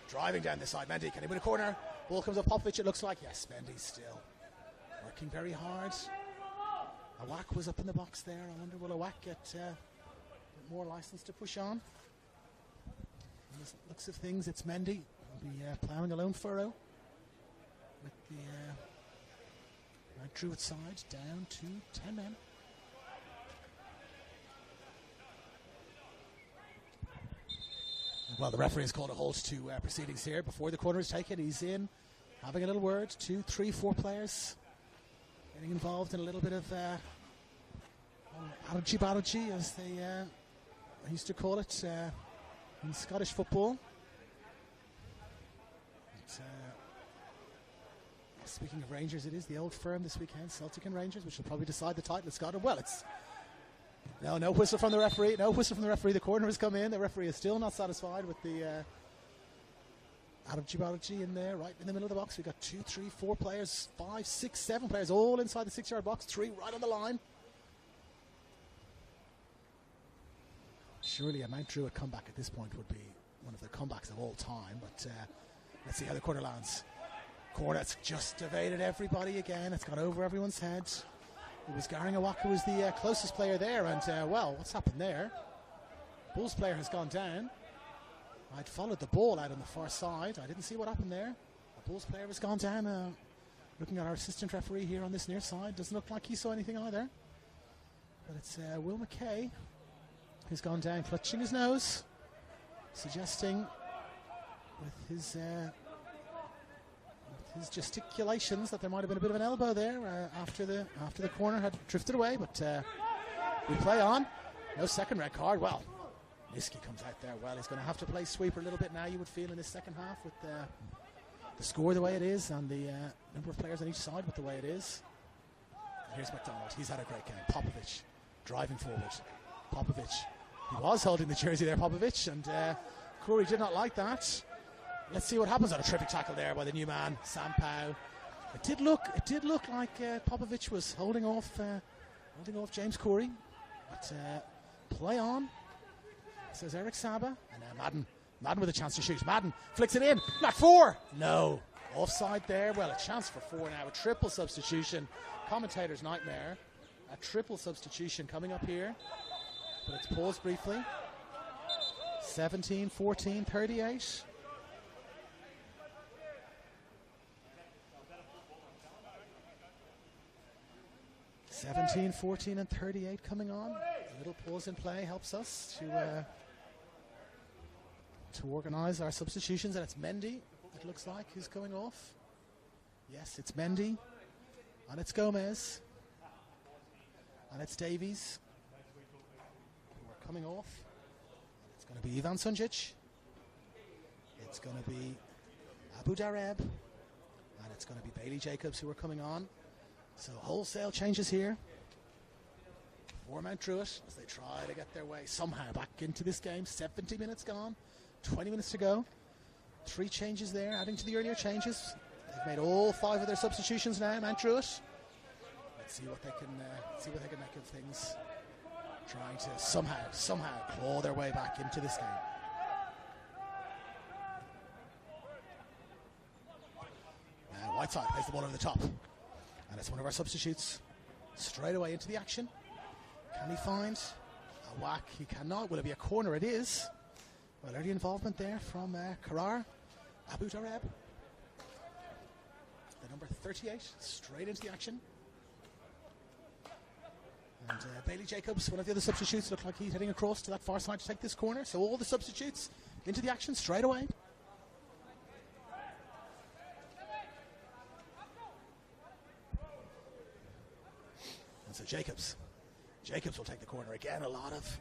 Driving down this side, Mendy, can he win a corner? Ball comes up Popovic, it looks like. Yes, Mendy still working very hard. Awak was up in the box there. I wonder will Awak get more license to push on? From the looks of things, it's Mendy. He'll be ploughing a lone furrow with the Mount Druitt side down to 10 men. Well, the referee has called a halt to proceedings here before the corner is taken. He's in, having a little word. 2, 3, 4 players getting involved in a little bit of argy-bargy, as they used to call it in Scottish football. But, speaking of Rangers, it is the old firm this weekend, Celtic and Rangers, which will probably decide the title of Scotland. Well, it's no whistle from the referee. No whistle from the referee. The corner has come in. The referee is still not satisfied with the argy-bargy in there, right in the middle of the box. We've got 2, 3, 4 players, 5, 6, 7 players, all inside the 6-yard box. 3 right on the line. Surely a Mount Druitt comeback at this point would be one of the comebacks of all time. But let's see how the corner lands. Corner's just evaded everybody again. It's gone over everyone's head. It was Garing Awak who was the closest player there, and well, what's happened there? Bulls player has gone down. I'd followed the ball out on the far side. I didn't see what happened there. The Bulls player has gone down. Looking at our assistant referee here on this near side, doesn't look like he saw anything either. But it's Will McKay who's gone down, clutching his nose, suggesting with his gesticulations that there might have been a bit of an elbow there after the corner had drifted away, but we play on. No second red card. Well, Niski comes out there. Well, he's going to have to play sweeper a little bit now, you would feel, in this second half with the score the way it is and the number of players on each side with the way it is. And here's McDonald. He's had a great game. Popovic driving forward. Popovic. He was holding the jersey there, Popovic, and Curry did not like that. Let's see what happens on a terrific tackle there by the new man, Sampao. It did look like Popovic was holding off James Curry. But play on, says Eric Saba. And now Madden with a chance to shoot. Madden flicks it in. Not 4. No. Offside there. Well, a chance for 4 now. A triple substitution. Commentator's nightmare. A triple substitution coming up here. But it's paused briefly. 17, 14, 38. (17, 14, and 38 coming on. A little pause in play helps us to organise our substitutions, and it's Mendy, it looks like, who's going off. Yes, it's Mendy, and it's Gomez, and it's Davies, who are coming off. It's going to be Ivan Sunjic. It's going to be Abu Dareb. And it's going to be Bailey Jacobs who are coming on. So wholesale changes here for Mount Druitt as they try to get their way somehow back into this game. 70 minutes gone, 20 minutes to go. 3 changes there, adding to the earlier changes. They've made all 5 of their substitutions now, Mount Druitt. Let's see what they can make of things. Trying to somehow claw their way back into this game. Now Whiteside plays the ball over the top. And it's one of our substitutes. Straight away into the action. Can he find a whack? He cannot. Will it be a corner? It is. Well, early involvement there from Karar. Abu Dareb. The number 38. Straight into the action. And Bailey Jacobs, one of the other substitutes, looked like he's heading across to that far side to take this corner. So all the substitutes into the action straight away. And so Jacobs will take the corner again. A lot of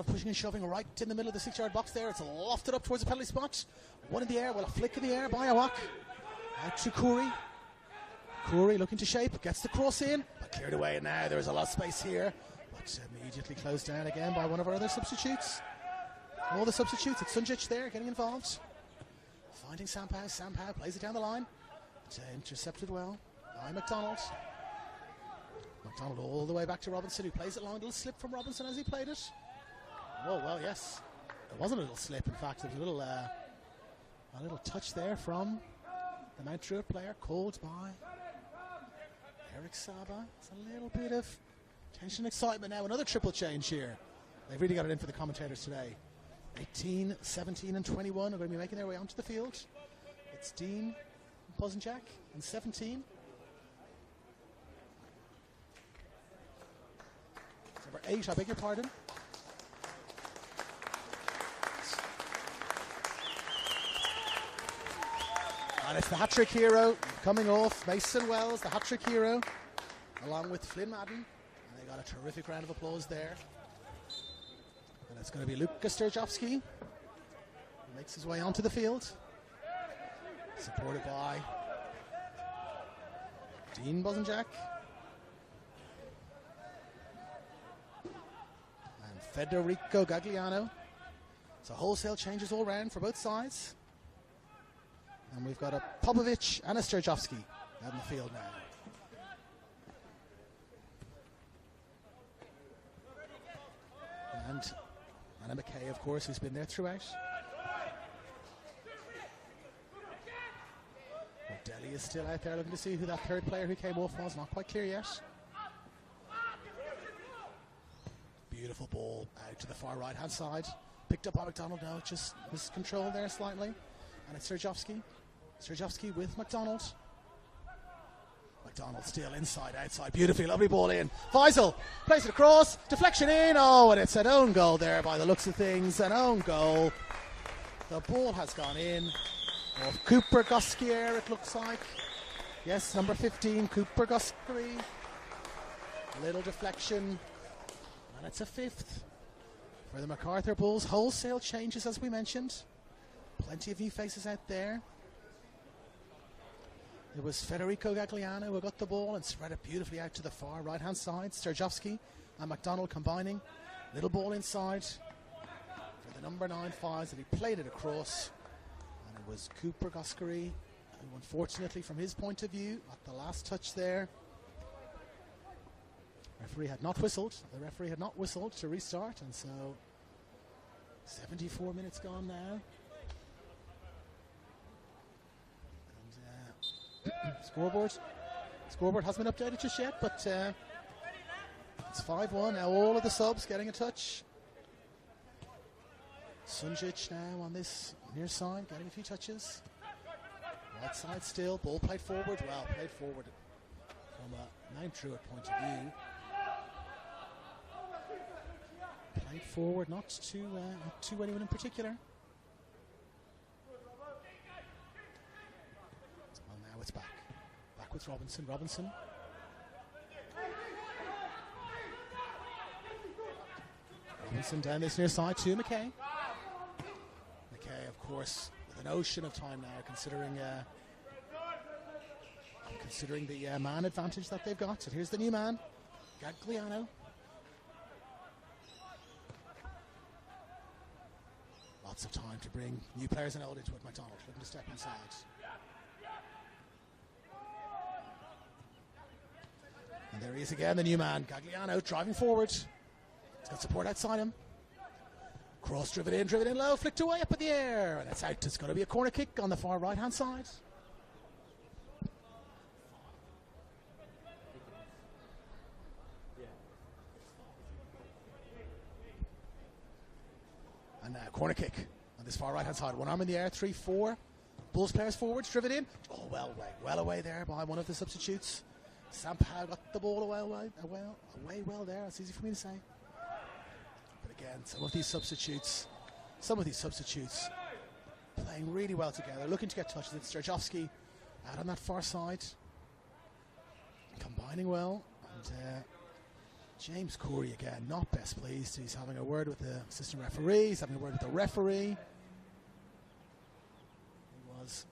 pushing and shoving right in the middle of the 6-yard box there. It's lofted up towards the penalty spot. One in the air, well, a flick in the air by Awak. Out to Khoury. Khoury looking to shape, gets the cross in, but cleared away, and now there's a lot of space here, but immediately closed down again by one of our other substitutes. All the substitutes, it's Sunjic there getting involved. Finding Sampao, Sampao plays it down the line. It's intercepted well by McDonald. McDonald all the way back to Robinson, who plays it long. A little slip from Robinson as he played it. Oh, well, yes. It wasn't a little slip, in fact. It was a little touch there from the Mount Druitt player, called by Eric Saba. It's a little bit of tension and excitement now. Another triple change here. They've really got it in for the commentators today. 18, 17 and 21 are going to be making their way onto the field. It's Dean Bozenjak and 17. Number 8, I beg your pardon. And it's the hat-trick hero coming off, Mason Wells, the hat-trick hero, along with Flynn Madden. And they got a terrific round of applause there. And it's going to be Lukas Sturjovski, who makes his way onto the field, supported by Dean Bozenjak and Federico Gagliano. So wholesale changes all round for both sides. And we've got a Popovic and a Sturjovski out in the field now. And Anna McKay, of course, who's been there throughout. Delhi is still out there looking to see who that third player who came off was. Not quite clear yet. Beautiful ball out to the far right-hand side. Picked up by McDonald now, just miscontrolled there slightly. And it's Sturjovski. Sturjovski with McDonald. McDonald still inside, outside. Beautifully, lovely ball in. Faisal plays it across. Deflection in. Oh, and it's an own goal there by the looks of things. An own goal. The ball has gone in. Of Cooper Goskier, it looks like. Yes, number 15, Cooper Goskier. A little deflection. And it's a 5th for the MacArthur Bulls. Wholesale changes, as we mentioned. Plenty of new faces out there. It was Federico Gagliano who got the ball and spread it beautifully out to the far right-hand side. Sturjovski and McDonald combining. Little ball inside for the number 9 Fives, and he played it across. And it was Cooper Goskier, who unfortunately, from his point of view, at the last touch there, the referee had not whistled to restart, and so 74 minutes gone now. Scoreboard hasn't been updated just yet, but it's 5-1. Now all of the subs getting a touch. Sunjic now on this near side, getting a few touches. Right side still, ball played forward. Well, played forward from a Mount Druitt point of view. Played forward, not to anyone in particular. Well, now it's back. Back with Robinson. Robinson down this near side to McKay. McKay, of course, with an ocean of time now, considering the man advantage that they've got. So here's the new man, Gagliano. Lots of time to bring new players and old into it. McDonald looking to step inside. And there he is again, the new man, Gagliano, driving forward. He's got support outside him. Cross driven in low, flicked away up in the air. And it's out. It's going to be a corner kick on the far right-hand side. And now corner kick on this far right-hand side. One arm in the air, 3-4. Bulls players forwards, driven in. Oh, well away there by one of the substitutes. Sampao got the ball away well there. That's easy for me to say. But again, some of these substitutes playing really well together, looking to get touches. It's Strajovski out on that far side, combining well. And James Corey again, not best pleased. He's having a word with the assistant referee. He's having a word with the referee. He was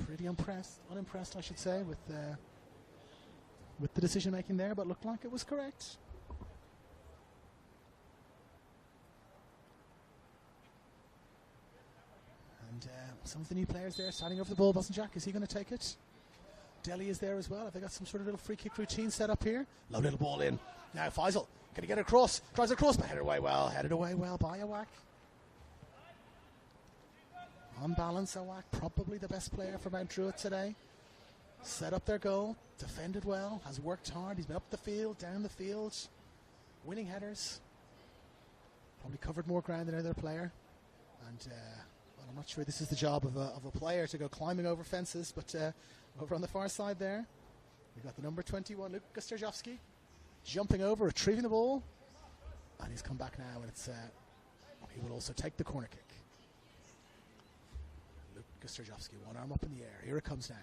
pretty unimpressed, I should say, with the decision making there, but looked like it was correct. And some of the new players there standing over the ball. Bosanjak, is he going to take it? Delhi is there as well. Have they got some sort of little free kick routine set up here? Low little ball in. Now Faisal, can he get it across? Tries it across, but headed away well by Awak. On balance, Awak, probably the best player for Mount Druitt today. Set up their goal, defended well, has worked hard. He's been up the field, down the field, winning headers. Probably covered more ground than either player. And well, I'm not sure this is the job of a player to go climbing over fences, but over on the far side there, we've got the number 21, Luka Strajovski, jumping over, retrieving the ball, and he's come back now, and it's he will also take the corner kick. Luka Strajovski, one arm up in the air. Here it comes now.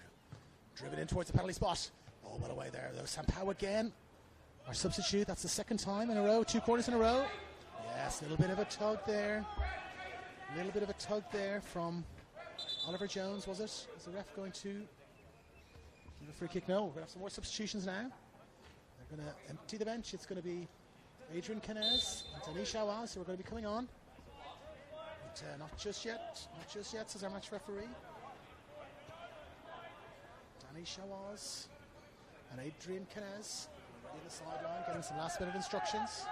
Driven in towards the penalty spot. Oh, well away there, though. Sampao again. Our substitute, that's the second time in a row, 2 corners in a row. Yes, a little bit of a tug there. From Oliver Jones, was it? Is the ref going to give a free kick? No, we're going to have some more substitutions now. They're going to empty the bench. It's going to be Adrian Canez and Danish Awaz who are going to be coming on. But not just yet, says our match referee. Shawaz and Adrian Canez on the sideline getting some last minute instructions.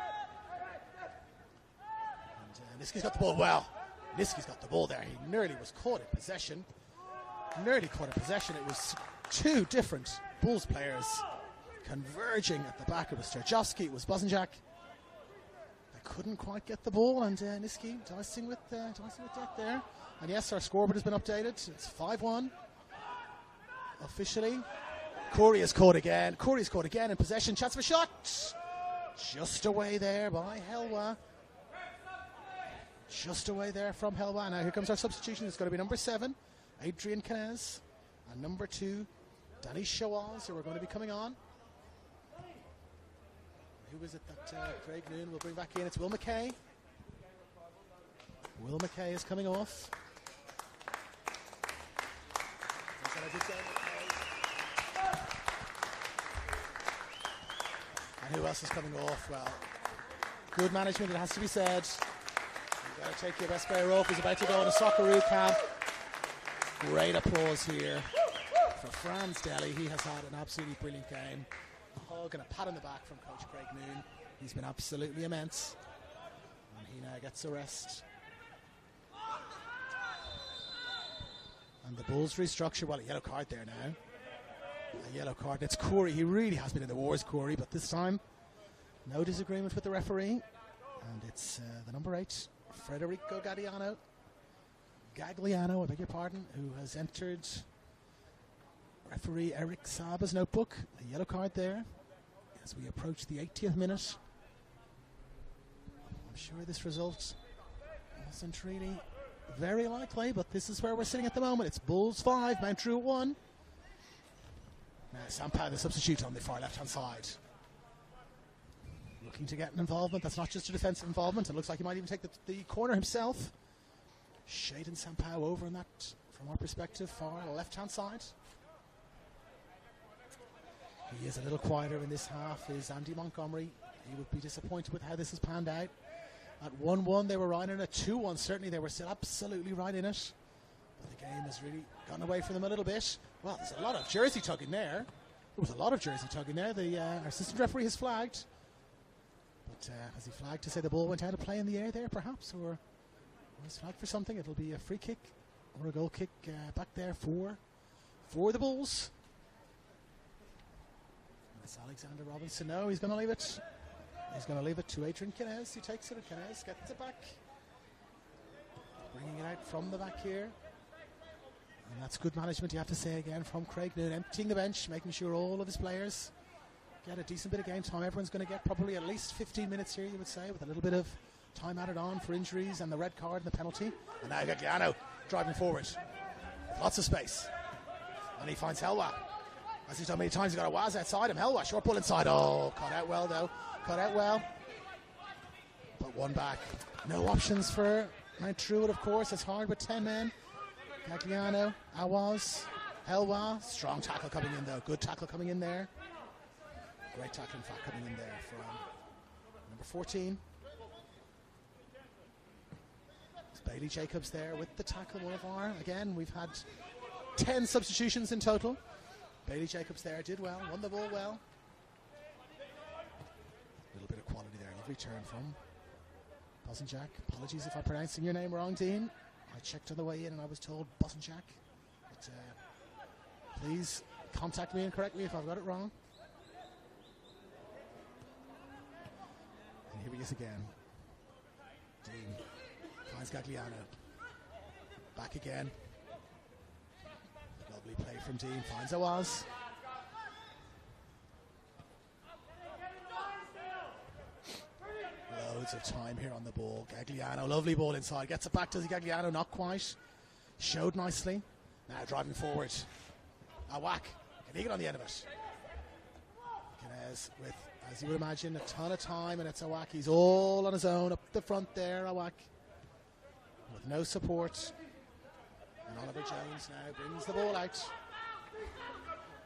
And Niski's got the ball. Well, Niski's got the ball there. He nearly was caught in possession. It was 2 different Bulls players converging at the back. It was Strajovski, it was Bosanjak. They couldn't quite get the ball, and Niski dicing with death there. And yes, our scoreboard has been updated. It's 5-1. Officially, Corey's caught again in possession. Chance for a shot. Just away there by Helwa. Just away there from Helwa. Now here comes our substitution. It's going to be number 7, Adrian Canez, and number 2, Danny Shawaz, who are going to be coming on. Who is it that Craig Noon will bring back in? It's Will McKay. Will McKay is coming off. And who else is coming off? Well, good management, it has to be said. You've got to take your best player off. He's about to go on a Socceroo camp. Great applause here for Franz Deli. He has had an absolutely brilliant game. A hug and a pat on the back from Coach Craig Noon. He's been absolutely immense. And he now gets a rest. And the Bulls restructure. Well, a yellow card there now. A yellow card. It's Corey. He really has been in the wars, Corey, but this time no disagreement with the referee. And it's the number 8, Federico Gagliano, I beg your pardon, who has entered referee Eric Saba's notebook. A yellow card there as we approach the 80th minute. I'm sure this result wasn't really very likely, but this is where we're sitting at the moment. It's Bulls 5, Mount Druitt 1. Now Sampao, the substitute on the far left-hand side. Looking to get an involvement. That's not just a defensive involvement. It looks like he might even take the corner himself. Shaden Sampao over on that, from our perspective, far left-hand side. He is a little quieter in this half, is Andy Montgomery. He would be disappointed with how this has panned out. At 1-1 they were right in it, 2-1 certainly they were still absolutely right in it. But the game has really gotten away from them a little bit. Well, there's a lot of jersey tugging there. There was a lot of jersey tugging there. Our assistant referee has flagged. But has he flagged to say the ball went out of play in the air there perhaps? Or was flagged for something? It'll be a free kick or a goal kick back there for the Bulls. That's Alexander Robinson. No, he's going to leave it. He's going to leave it to Adrian Kinez. He takes it, and Kinez gets it back. Bringing it out from the back here. And that's good management, you have to say again, from Craig Noon. Emptying the bench, making sure all of his players get a decent bit of game time. Everyone's going to get probably at least 15 minutes here, you would say, with a little bit of time added on for injuries and the red card and the penalty. And now Gagliano driving forward. With lots of space. And he finds Helwa. As he's done many times, he's got a Waz outside him. Helwa, short pull inside. Oh, cut out well though. Cut out well. But one back. No options for Mount Druitt, of course. It's hard with 10 men. Gagliano, Awaz, Helwa. Strong tackle coming in though. Good tackle coming in there. Great tackle in fact coming in there from number 14. It's Bailey Jacobs there with the tackle. One of our, again, we've had 10 substitutions in total. Bailey Jacobs there did well, won the ball well. A little bit of quality there. Lovely turn from Bosanjak. Apologies if I'm pronouncing your name wrong, Dean. I checked on the way in and I was told Bosanjak. But please contact me and correct me if I've got it wrong. And here he is again. Dean finds Gagliano. Back again. Lovely play from Dean, finds Awaz. Loads of time here on the ball. Gagliano, lovely ball inside. Gets it back to Gagliano, not quite. Showed nicely. Now driving forward. A whack. Can he get on the end of it? Kinez with, as you would imagine, a ton of time, and it's a whack. He's all on his own up the front there, a whack. With no support. And Oliver Jones now brings the ball out.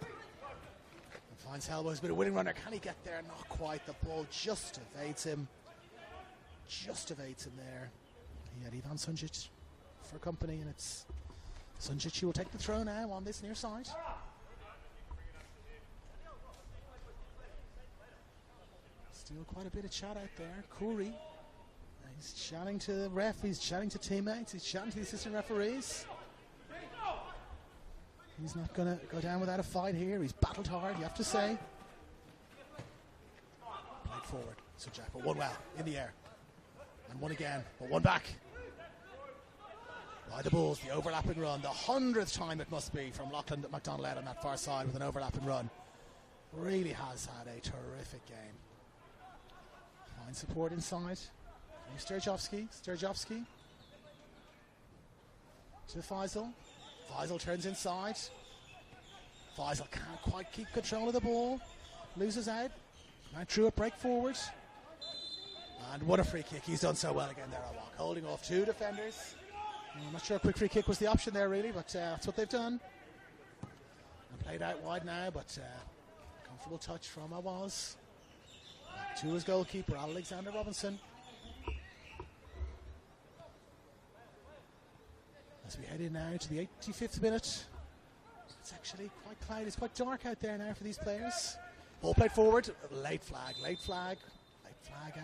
And finds Helwa, who's been a winning runner. Can he get there? Not quite. The ball just evades him. Just evades him there. He had Ivan Sunjic for company, and it's Sunjic who will take the throw now on this near side. Still quite a bit of chat out there. Khoury, he's chatting to the ref, he's chatting to teammates, he's chatting to the assistant referees. He's not going to go down without a fight here. He's battled hard, you have to say. Played forward, Sunjic, but one well, in the air. And one again, but one back. By the Bulls, the overlapping run. The 100th time it must be from Lachlan MacDonald out on that far side with an overlapping run. Really has had a terrific game. Fine support inside. Sturjovski. To Faisal. Faisal turns inside. Faisal can't quite keep control of the ball. Loses out. Mount Druitt break forward. And what a free kick. He's done so well again there, Awak. Holding off two defenders. I'm not sure a quick free kick was the option there really, but that's what they've done. And played out wide now, but comfortable touch from Awaz. Back to his goalkeeper, Alexander Robinson. As we head in now to the 85th minute. It's actually quite cloudy. It's quite dark out there now for these players. Ball played forward. Late flag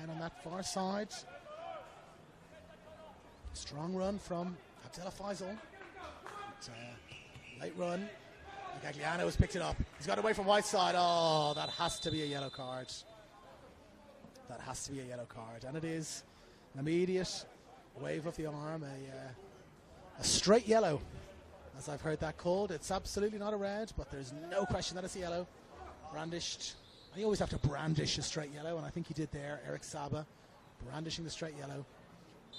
out on that far side. Strong run from Abdullah Faisal. Late run. And Gagliano has picked it up. He's got away from Whiteside. Oh, that has to be a yellow card. That has to be a yellow card. And it is an immediate wave of the arm. A straight yellow, as I've heard that called. It's absolutely not a red, but there's no question that it's a yellow. Brandished. And you always have to brandish a straight yellow, and I think he did there. Eric Saba brandishing the straight yellow.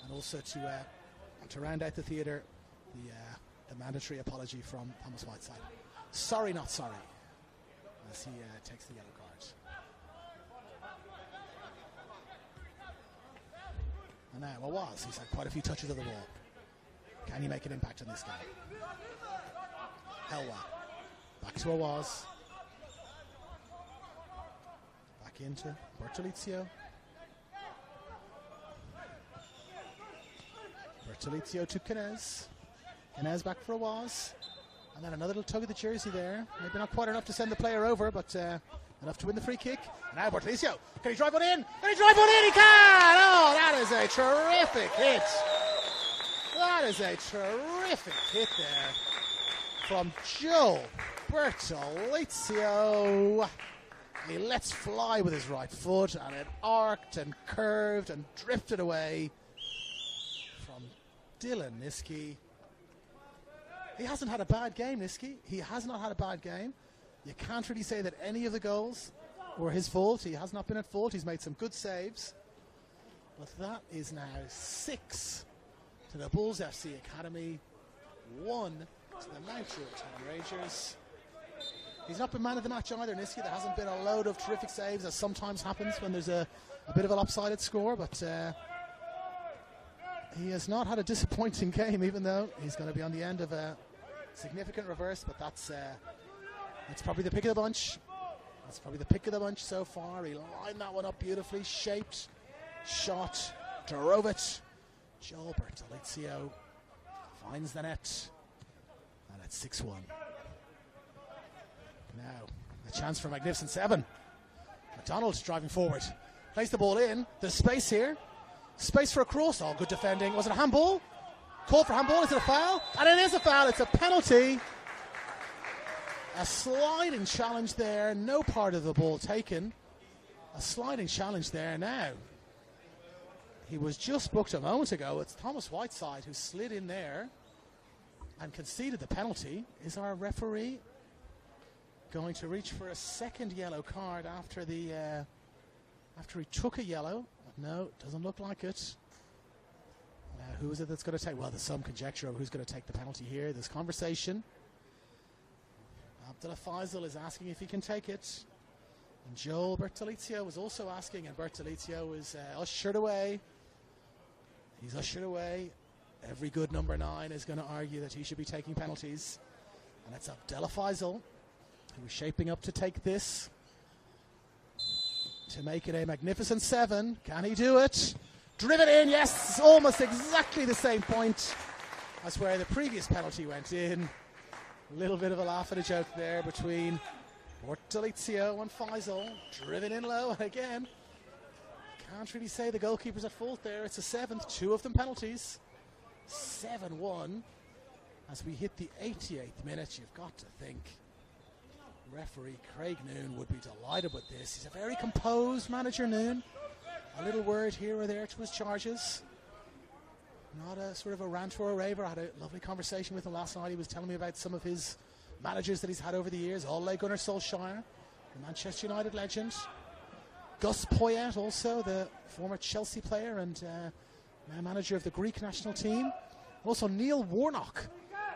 And also to round out the theatre, the mandatory apology from Thomas Whiteside. Sorry, not sorry, as he takes the yellow card. And now Awaz, he's had quite a few touches of the ball. Can he make an impact on this game? Helwa. Back to Awaz. Back into Bertolizio. Bertolizio to Canez. Canez back for Awaz. And then another little tug of the jersey there. Maybe not quite enough to send the player over, but enough to win the free kick. And now Bertolizio. Can he drive one in? Can he drive one in? He can! Oh, that is a terrific hit. That is a terrific hit there from Joe Bertolizio. He lets fly with his right foot, and it arced and curved and drifted away from Dylan Niski. He hasn't had a bad game, Niski. He has not had a bad game. You can't really say that any of the goals were his fault. He has not been at fault. He's made some good saves. But that is now 6 to the Bulls FC Academy, 1 to the Mount Druitt Town Rangers. He's not been man of the match either, Niski. There hasn't been a load of terrific saves, as sometimes happens when there's a bit of a lopsided score, but he has not had a disappointing game, even though he's going to be on the end of a significant reverse, but that's probably the pick of the bunch. That's probably the pick of the bunch so far. He lined that one up beautifully, shaped, shot, drove it. Joel Bertolizio finds the net, and it's 6-1. Now, a chance for a magnificent 7. McDonald driving forward. Plays the ball in. There's space here. Space for a cross. Oh, good defending. Was it a handball? Call for handball. Is it a foul? And it is a foul. It's a penalty. A sliding challenge there. No part of the ball taken. A sliding challenge there now. He was just booked a moment ago. It's Thomas Whiteside who slid in there and conceded the penalty. Is our referee going to reach for a second yellow card after he took a yellow? No, doesn't look like it. Who is it that's going to take? Well, there's some conjecture of who's going to take the penalty here. There's conversation. Abdullah Faisal is asking if he can take it. And Joel Bertolizio was also asking, and Bertolizio is ushered away. He's ushered away. Every good number 9 is going to argue that he should be taking penalties. And it's Abdullah Faisal, who is shaping up to take this, to make it a magnificent 7. Can he do it? Driven in, yes, almost exactly the same point as where the previous penalty went in. A little bit of a laugh and a joke there between Bertolizio and Faisal. Driven in low, and again, can't really say the goalkeeper's at fault there. It's a 7th, 2 of them penalties. 7-1 as we hit the 88th minute. You've got to think referee Craig Noon would be delighted with this. He's a very composed manager, Noon. A little word here or there to his charges. Not a sort of a rant or a raver. I had a lovely conversation with him last night. He was telling me about some of his managers that he's had over the years. Ole Gunnar Solskjaer, the Manchester United legend. Gus Poyet, also the former Chelsea player and now manager of the Greek national team. Also Neil Warnock,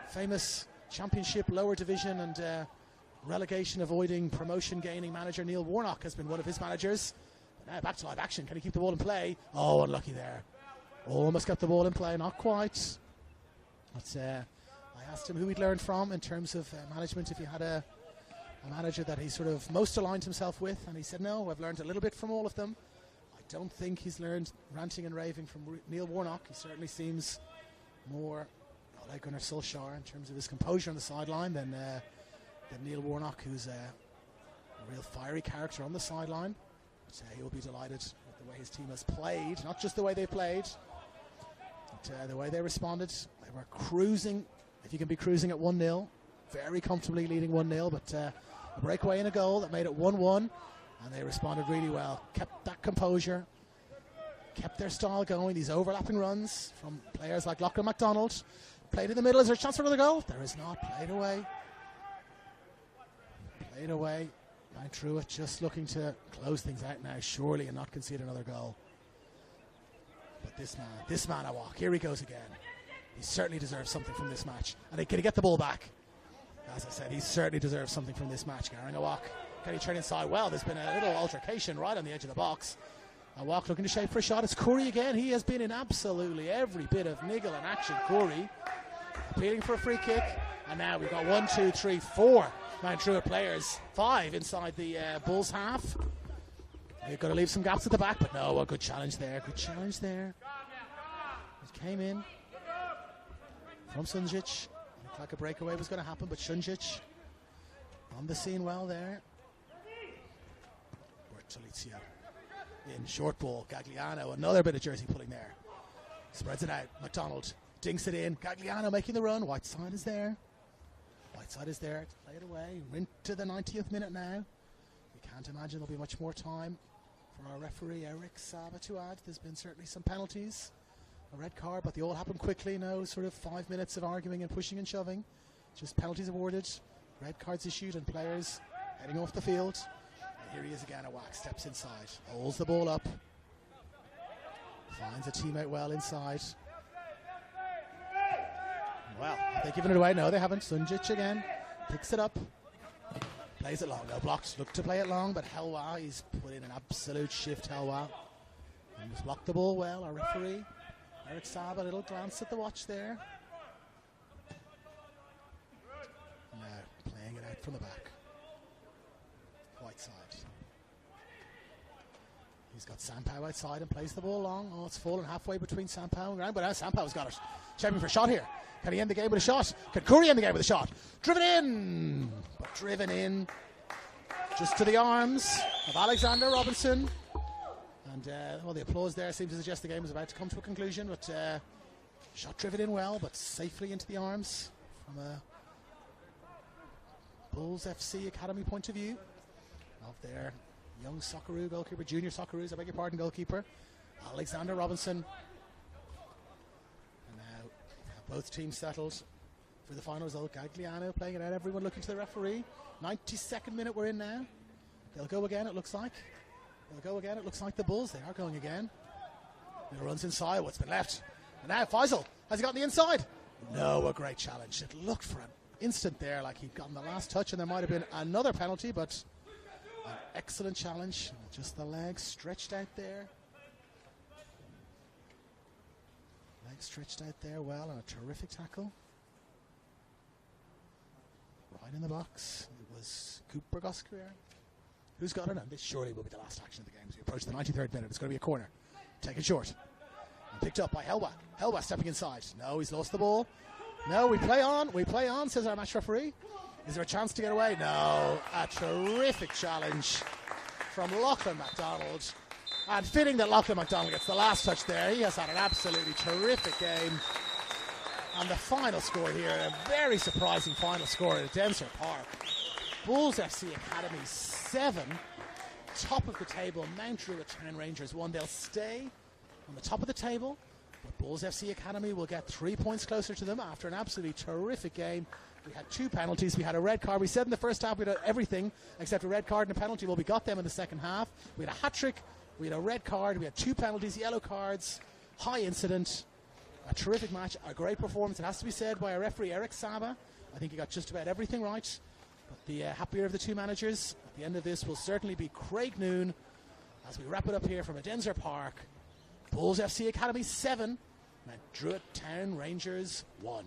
famous championship lower division and relegation avoiding promotion gaining manager. Neil Warnock has been one of his managers. But now back to live action. Can he keep the ball in play? Oh, unlucky there. Almost got the ball in play, not quite. But I asked him who he'd learned from in terms of management, if he had a manager that he sort of most aligned himself with, and he said no, I've learned a little bit from all of them. I don't think he's learned ranting and raving from Neil Warnock. He certainly seems more like Gunnar Solskjaer in terms of his composure on the sideline than Neil Warnock, who's a real fiery character on the sideline. But he'll be delighted with the way his team has played, not just the way they played, but the way they responded. They were cruising, if you can be cruising at 1-0, very comfortably leading 1-0, but a breakaway and a goal that made it 1-1, and they responded really well. Kept that composure, kept their style going, these overlapping runs from players like Lachlan MacDonald. Played in the middle. Is there a chance for another goal? There is not. Played away. Played away. Mount Druitt just looking to close things out now, surely, and not concede another goal. But this man, Awak, here he goes again. He certainly deserves something from this match. And can he get the ball back? As I said, he certainly deserves something from this match. Garang Awak, can he turn inside? Well, there's been a little altercation right on the edge of the box. A walk looking to shape for a shot. It's Curry again. He has been in absolutely every bit of niggle and action. Curry appealing for a free kick. And now we've got 1, 2, 3, 4 Mount Druitt players. 5 inside the Bulls half. They're going to leave some gaps at the back, but no, a good challenge there. Good challenge there. It came in from Sunjic. Looked like a breakaway was going to happen, but Sunjic on the scene well there. Bertolizio in short ball. Gagliano, another bit of jersey pulling there. Spreads it out. McDonald dinks it in. Gagliano making the run. Whiteside is there. Whiteside is there to play it away. We're into the 90th minute now. We can't imagine there'll be much more time for our referee Eric Saba to add. There's been certainly some penalties. A red card, but they all happen quickly. No sort of 5 minutes of arguing and pushing and shoving. Just penalties awarded, red cards issued, and players heading off the field. And here he is again. Awak steps inside, holds the ball up, finds a teammate well inside. Well, have they given it away? No, they haven't. Sunjic again picks it up, plays it long. No blocks. Look to play it long, but Helwa, he's put in an absolute shift. Helwa, and he's blocked the ball well. Our referee Eric Saba, a little glance at the watch there. Now playing it out from the back. Whiteside. He's got Sampao outside and plays the ball long. Oh, it's fallen halfway between Sampao and ground, but now Sampao's got it. Checking for a shot here. Can he end the game with a shot? Can Curry end the game with a shot? Driven in! But driven in just to the arms of Alexander Robinson. And well, the applause there seems to suggest the game was about to come to a conclusion, but shot driven in well, but safely into the arms from a Bulls FC Academy point of view of their young Socceroo goalkeeper, junior Socceroos, I beg your pardon, goalkeeper, Alexander Robinson. And now both teams settled for the final result. Gagliano playing it out, everyone looking to the referee. 92nd minute we're in now. They'll go again, it looks like. They'll go again. It looks like the Bulls. They are going again. It runs inside. What's been left? And now Faisal. Has he gotten the inside? No, a great challenge. It looked for an instant there like he'd gotten the last touch, and there might have been another penalty, but an excellent challenge. Just the legs stretched out there. Legs stretched out there well, and a terrific tackle. Right in the box. It was Cooper Goskier. Who's got it? And this surely will be the last action of the game as we approach the 93rd minute. It's going to be a corner. Taken short. And picked up by Helwa. Helwa stepping inside. No, he's lost the ball. No, we play on. We play on, says our match referee. Is there a chance to get away? No. A terrific challenge from Lachlan MacDonald. And fitting that Lachlan MacDonald gets the last touch there. He has had an absolutely terrific game. And the final score here, a very surprising final score at Denser Park. Bulls FC Academy 7, top of the table. Mount Druitt Town Rangers 1. They'll stay on the top of the table, but Bulls FC Academy will get 3 points closer to them after an absolutely terrific game. We had 2 penalties. We had a red card. We said in the first half we had everything except a red card and a penalty. Well, we got them in the second half. We had a hat-trick. We had a red card. We had 2 penalties, yellow cards, high incident. A terrific match, a great performance. It has to be said by our referee, Eric Saba. I think he got just about everything right. But the happier of the 2 managers at the end of this will certainly be Craig Noon as we wrap it up here from Denser Park. Bulls FC Academy 7, Mount Druitt Town Rangers 1.